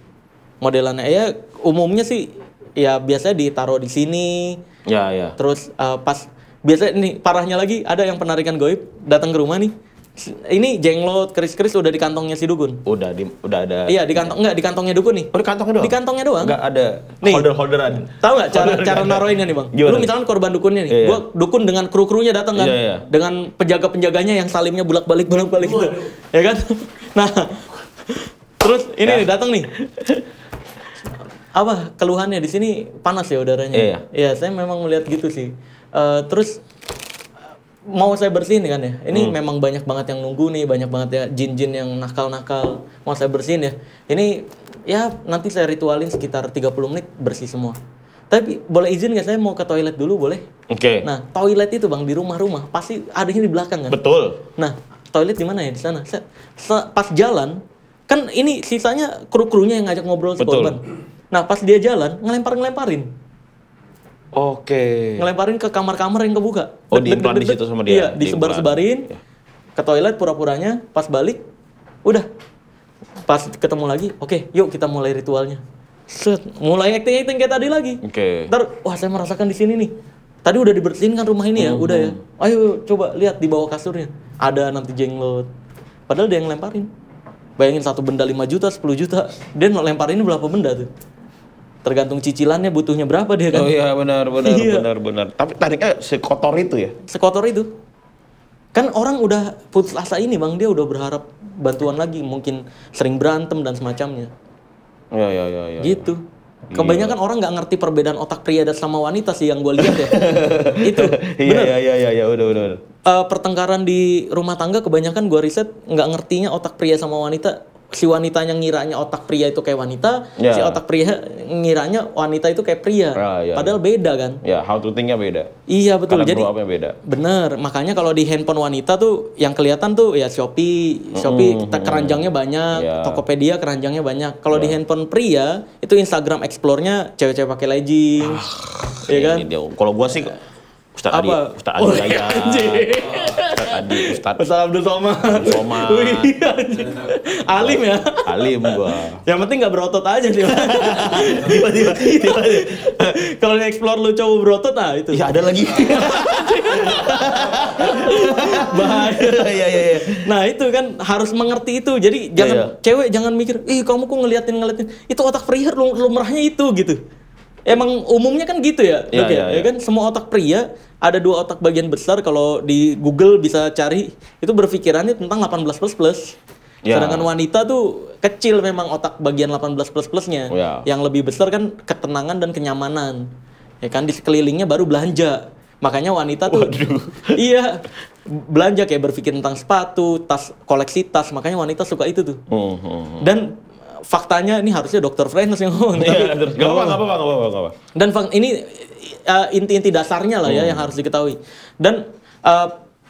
Modelannya ya umumnya sih ya biasanya ditaruh di sini. Ya. Terus pas biasanya nih parahnya lagi ada yang penarikan goib datang ke rumah nih. Ini jenglot, keris-keris udah di kantongnya si dukun. Udah ada. Iya, di kantongnya dukun nih. Oh, di kantongnya doang. Di kantongnya doang. Enggak ada Nih. holder-holderan. Tahu nggak cara naruhinnya nih, Bang? Gimana? Lu misalkan korban dukunnya nih. Iya. Gua dukun dengan kru-krunya datang kan. Iya, iya. Dengan penjaga-penjaganya yang salimnya bolak-balik gitu. Ya kan? Nah. Terus ini nih datang nih. Apa keluhannya di sini panas ya udaranya? Iya. Iya, saya memang melihat gitu sih. Terus mau saya bersihin kan ya. Ini memang banyak banget yang nunggu nih, banyak banget ya jin-jin yang nakal-nakal. Mau saya bersihin ya. Ini ya nanti saya ritualin sekitar 30 menit bersih semua. Tapi boleh izin nggak saya mau ke toilet dulu boleh? Oke. Nah, toilet itu Bang di rumah-rumah pasti adanya di belakang kan? Betul. Nah, toilet di mana ya? Di sana. Pas jalan, kan ini sisanya kru-krunya yang ngajak ngobrol si Betul. korban. Nah, pas dia jalan, ngelemparin. Oke. Ngelemparin ke kamar-kamar yang kebuka. Oh, diimplan di situ sama dia? Iya, disebar-sebarin. Ke toilet pura-puranya, pas balik, udah. Pas ketemu lagi, oke, yuk kita mulai ritualnya. Set, mulai acting-acting kayak tadi lagi. Oke. Ntar, wah saya merasakan di sini nih. Tadi udah dibersihin kan rumah ini ya, udah ya. Ayo coba lihat di bawah kasurnya. Ada nanti jenglot. Padahal dia yang lemparin. Bayangin satu benda 5 juta, 10 juta. Dia lemparin berapa benda tuh. Tergantung cicilannya butuhnya berapa dia kan. Oh iya benar. Iya. Tapi tariknya sekotor itu ya? Sekotor itu. Kan orang udah putus asa ini Bang, dia udah berharap bantuan lagi, mungkin sering berantem dan semacamnya. Ya. Gitu. Kebanyakan orang nggak ngerti perbedaan otak pria dan sama wanita sih yang gue lihat ya. Itu. Bener. Iya, udah. Pertengkaran di rumah tangga kebanyakan gue riset nggak ngertinya otak pria sama wanita. Si wanitanya ngiranya otak pria itu kayak wanita, Ya. si otak pria ngiranya wanita itu kayak pria. Ya. Padahal beda kan. Ya, how to think-nya beda. Iya betul. Cara Jadi grow up-nya beda. bener. Makanya kalau di handphone wanita tuh yang kelihatan tuh ya Shopee keranjangnya banyak, Ya. Tokopedia keranjangnya banyak. Kalau di handphone pria itu Instagram Explore-nya cewek-cewek pakai legging, ya kan? Ini dia. Kalau gua sih Ustaz Adi Apa? Hidayat. anjing. Ustaz Adik Ustadz Ustaz Abdul Somad. Somad. Wih, anjing. Alim ya. Alim gua. Yang penting nggak berotot aja dia. Tiba-tiba. Kalau di explore lu cowok berotot, nah itu. Ya ada lagi. Bahaya. Iya. Nah itu kan harus mengerti itu. Jadi jangan cewek jangan mikir, kamu kok ngeliatin. Itu otak pria lumrahnya itu gitu. Emang umumnya kan gitu ya, ya kan semua otak pria ada 2 otak bagian besar. Kalau di Google bisa cari itu berpikirannya tentang 18++. Sedangkan wanita tuh kecil memang otak bagian 18++-nya. Yang lebih besar kan ketenangan dan kenyamanan. Ya kan di sekelilingnya baru belanja. Makanya wanita tuh iya belanja kayak berpikir tentang sepatu, tas, koleksi tas. Makanya wanita suka itu tuh. Dan faktanya ini harusnya Dr. Friends yang ngomong. Gak apa-apa. Dan ini inti-inti dasarnya lah ya yang harus diketahui. Dan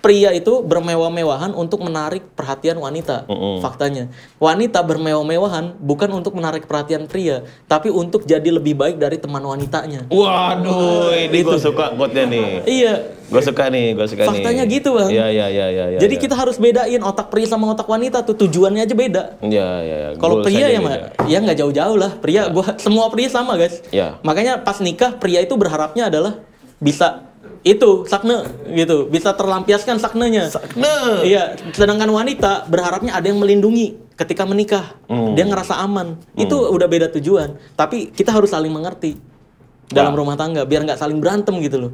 pria itu bermewah-mewahan untuk menarik perhatian wanita. Faktanya. Wanita bermewah-mewahan bukan untuk menarik perhatian pria, tapi untuk jadi lebih baik dari teman wanitanya. Waduh, ini gue suka quote-nya nih. Iya. Gue suka nih. Faktanya gitu, Bang. Iya. Jadi kita harus bedain otak pria sama otak wanita tuh, tujuannya aja beda. Iya. Kalau pria ya nggak jauh-jauh lah. Pria, semua pria sama, guys. Iya. Makanya pas nikah pria itu berharapnya adalah bisa itu sakne gitu, bisa terlampiaskan saknenya. Iya, sedangkan wanita berharapnya ada yang melindungi ketika menikah. Dia ngerasa aman. Itu udah beda tujuan. Tapi kita harus saling mengerti dalam rumah tangga biar nggak saling berantem gitu loh.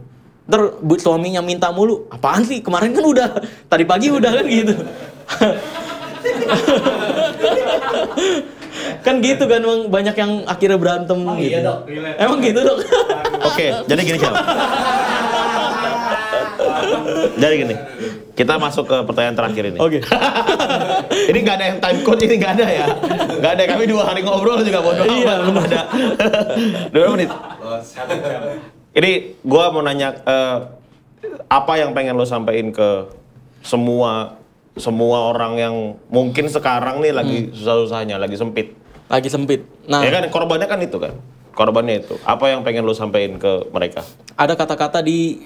Ntar suaminya minta mulu, apaan sih? Kemarin kan udah, tadi pagi udah kan gitu. Kan gitu kan, banyak yang akhirnya berantem gitu. Iya dok, emang gitu dok. Oke, jadi gini Cal. Jadi gini, kita masuk ke pertanyaan terakhir ini. Oke. Ini nggak ada yang time code, ini nggak ada ya. Nggak ada, kami 2 hari ngobrol juga bodoh amat. Iya, belum ada. 2 menit. Ini gua mau nanya, apa yang pengen lo sampaikan ke semua orang yang mungkin sekarang nih lagi susah-susahnya, lagi sempit. Nah, ya kan korbannya kan itu kan. Korbannya itu. Apa yang pengen lo sampaikan ke mereka? Ada kata-kata di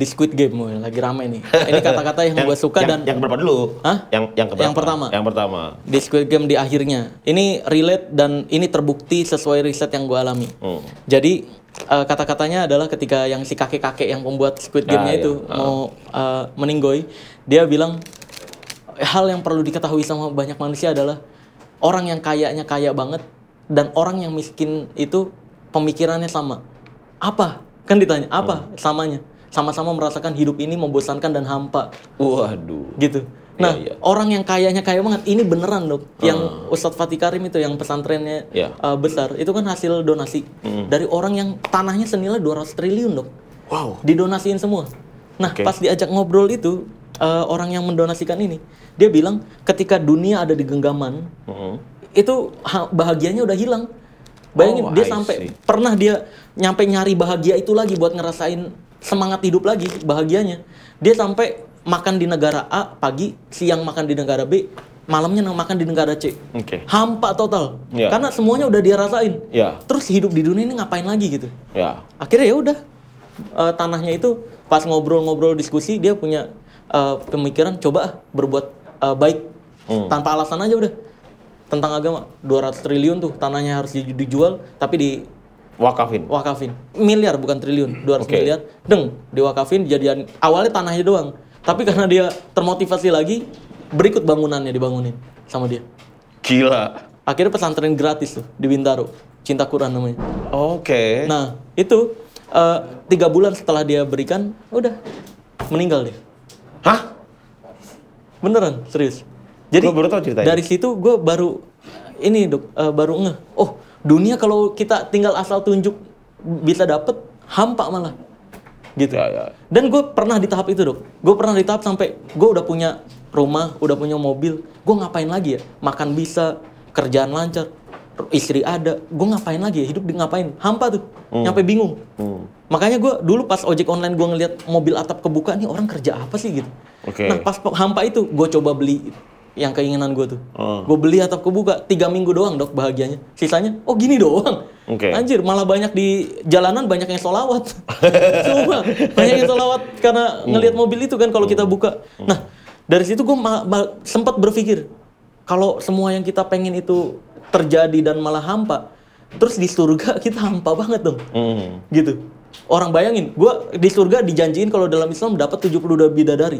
Squid Game, lagi ramai nih. Ini kata-kata yang gue suka dan yang berapa dulu? Hah? Yang pertama. Yang pertama. Di Squid Game di akhirnya. Ini relate dan ini terbukti sesuai riset yang gue alami. Jadi kata-katanya adalah ketika yang si kakek-kakek yang membuat Squid Game-nya itu mau meninggoy, dia bilang hal yang perlu diketahui sama banyak manusia adalah orang yang kayanya kaya banget dan orang yang miskin itu pemikirannya sama. Apa? Kan ditanya, apa samanya? Sama-sama merasakan hidup ini membosankan dan hampa. Waduh. Gitu. Nah, orang yang kayanya kaya banget, ini beneran dok. Yang Ustadz Fatih Karim itu, yang pesantrennya besar, itu kan hasil donasi. Dari orang yang tanahnya senilai 200 triliun dok. Wow. Didonasiin semua. Nah, pas diajak ngobrol itu, orang yang mendonasikan ini, dia bilang ketika dunia ada di genggaman, itu bahagianya udah hilang. Bayangin, dia sampai pernah dia nyampe nyari bahagia itu lagi buat ngerasain semangat hidup lagi, bahagianya. Dia sampai makan di negara A pagi, siang makan di negara B, malamnya makan di negara C. Hampa total. Karena semuanya udah dia rasain. Terus hidup di dunia ini ngapain lagi gitu. Akhirnya ya udah, tanahnya itu pas ngobrol-ngobrol diskusi, dia punya pemikiran coba berbuat baik tanpa alasan aja udah. Tentang agama, 200 triliun tuh tanahnya harus dijual, tapi Wakafin. Miliar bukan triliun, 200 miliar. Diwakafin, jadian awalnya tanahnya doang. Tapi karena dia termotivasi lagi, berikut bangunannya dibangunin sama dia. Gila. Akhirnya pesantren gratis tuh di Bintaro, Cinta Quran namanya. Nah, itu 3 bulan setelah dia berikan, udah meninggal dia. Hah? Beneran, serius. Jadi baru tahu ceritanya. Dari situ gue baru ini dok, baru ngeh. Oh, dunia kalau kita tinggal asal tunjuk bisa dapet, hampa malah. Gitu. Dan gue pernah di tahap itu dok. Gue pernah di tahap sampai gue udah punya rumah, udah punya mobil. Gue ngapain lagi ya? Makan bisa, kerjaan lancar, istri ada. Gue ngapain lagi ya? Hidup ngapain? Hampa tuh. Nyampe bingung. Makanya gue dulu pas ojek online gue ngeliat mobil atap kebuka, nih orang kerja apa sih gitu. Nah pas hampa itu gue coba beli yang keinginan gue tuh. Gue beli atap kebuka, 3 minggu doang dok bahagianya. Sisanya, oh gini doang. Anjir, malah banyak di jalanan banyak yang sholawat. Cuma banyak yang sholawat karena ngelihat mobil itu kan kalau kita buka. Nah, Dari situ gue sempat berpikir, kalau semua yang kita pengen itu terjadi dan malah hampa, terus di surga kita hampa banget dong. Gitu. Orang bayangin, gue di surga dijanjiin kalau dalam Islam dapat 72 bidadari.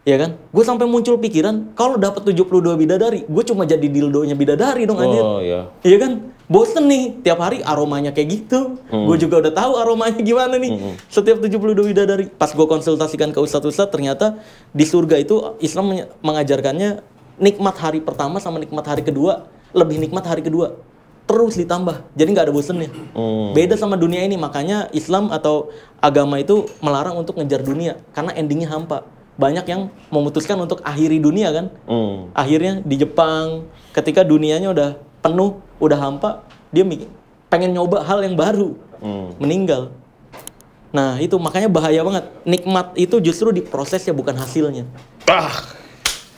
Ya kan? Gue sampai muncul pikiran, kalau dapat 72 bidadari, gue cuma jadi dildonya bidadari dong anjir. Oh iya. Iya kan? Bosen nih, tiap hari aromanya kayak gitu. Gue juga udah tahu aromanya gimana nih. Setiap 72 bidadari. Pas gue konsultasikan ke ustadz-ustadz, ternyata di surga itu Islam mengajarkannya nikmat hari pertama sama nikmat hari kedua, lebih nikmat hari kedua. Terus ditambah, jadi nggak ada bosennya. Beda sama dunia ini, makanya Islam atau agama itu melarang untuk ngejar dunia, karena endingnya hampa. Banyak yang memutuskan untuk akhiri dunia kan. Akhirnya di Jepang, ketika dunianya udah penuh, udah hampa, dia pengen nyoba hal yang baru, meninggal. Nah itu makanya bahaya banget. Nikmat itu justru di prosesnya, bukan hasilnya.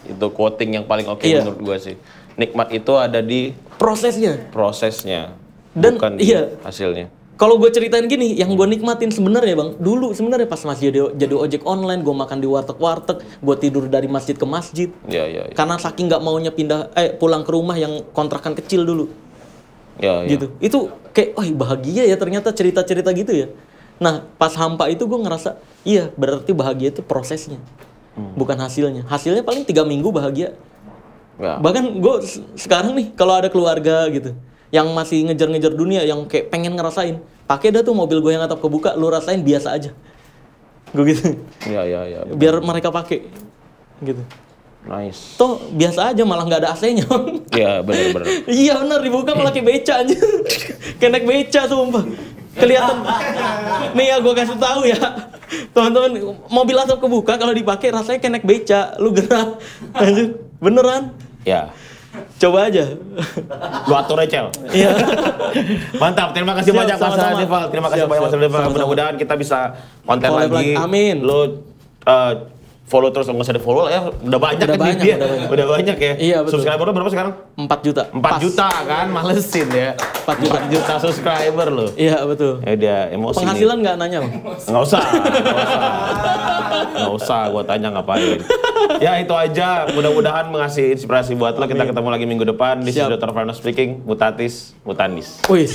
Itu quoting yang paling oke menurut gue sih. Nikmat itu ada di prosesnya, dan bukan di hasilnya. Kalau gue ceritain gini, yang gue nikmatin sebenarnya bang, dulu sebenarnya pas masih jadi ojek online, gue makan di warteg-warteg, gue tidur dari masjid ke masjid. Iya. Karena saking nggak maunya pulang ke rumah yang kontrakan kecil dulu. Gitu. Itu kayak, bahagia ya ternyata cerita-cerita gitu ya. Nah pas hampa itu gue ngerasa, iya berarti bahagia itu prosesnya, bukan hasilnya. Hasilnya paling 3 minggu bahagia. Bahkan gue sekarang nih kalau ada keluarga gitu yang masih ngejar-ngejar dunia, yang kayak pengen ngerasain, pakai dah tuh mobil gue yang atap kebuka, lu rasain biasa aja. Gue gitu. Iya. Biar mereka pakai gitu. Nice. Toh biasa aja, malah nggak ada AC-nya. Iya benar. Iya benar, dibuka malah kayak beca aja. Kayak naik beca sumpah. Kelihatan. Nih ya gue kasih tahu ya. Teman-teman, mobil atap kebuka kalau dipakai rasanya kayak naik beca, lu gerak. Anjir, beneran. Ya. Coba aja. Lu atur aja, Cel. Iya. Mantap, terima kasih banyak Mas Radival. Terima kasih banyak Mas Radival. Mudah-mudahan kita bisa konten lagi. Amin. Lu follow terus, nggak usah di follow ya. Udah banyak dia. Udah banyak ya. Iya betul. Subscriber berapa sekarang? 4 juta. 4 juta kan, malesin ya. 4 juta subscriber lo. Iya betul. Ya dia emosi. Penghasilan nggak nanya bang? Nggak usah. Gua tanya ngapain. Ya itu aja. Mudah-mudahan mengasih inspirasi buat lo. Kita ketemu lagi minggu depan di Dr. Farno Speaking. Mutatis Mutandis. Wih.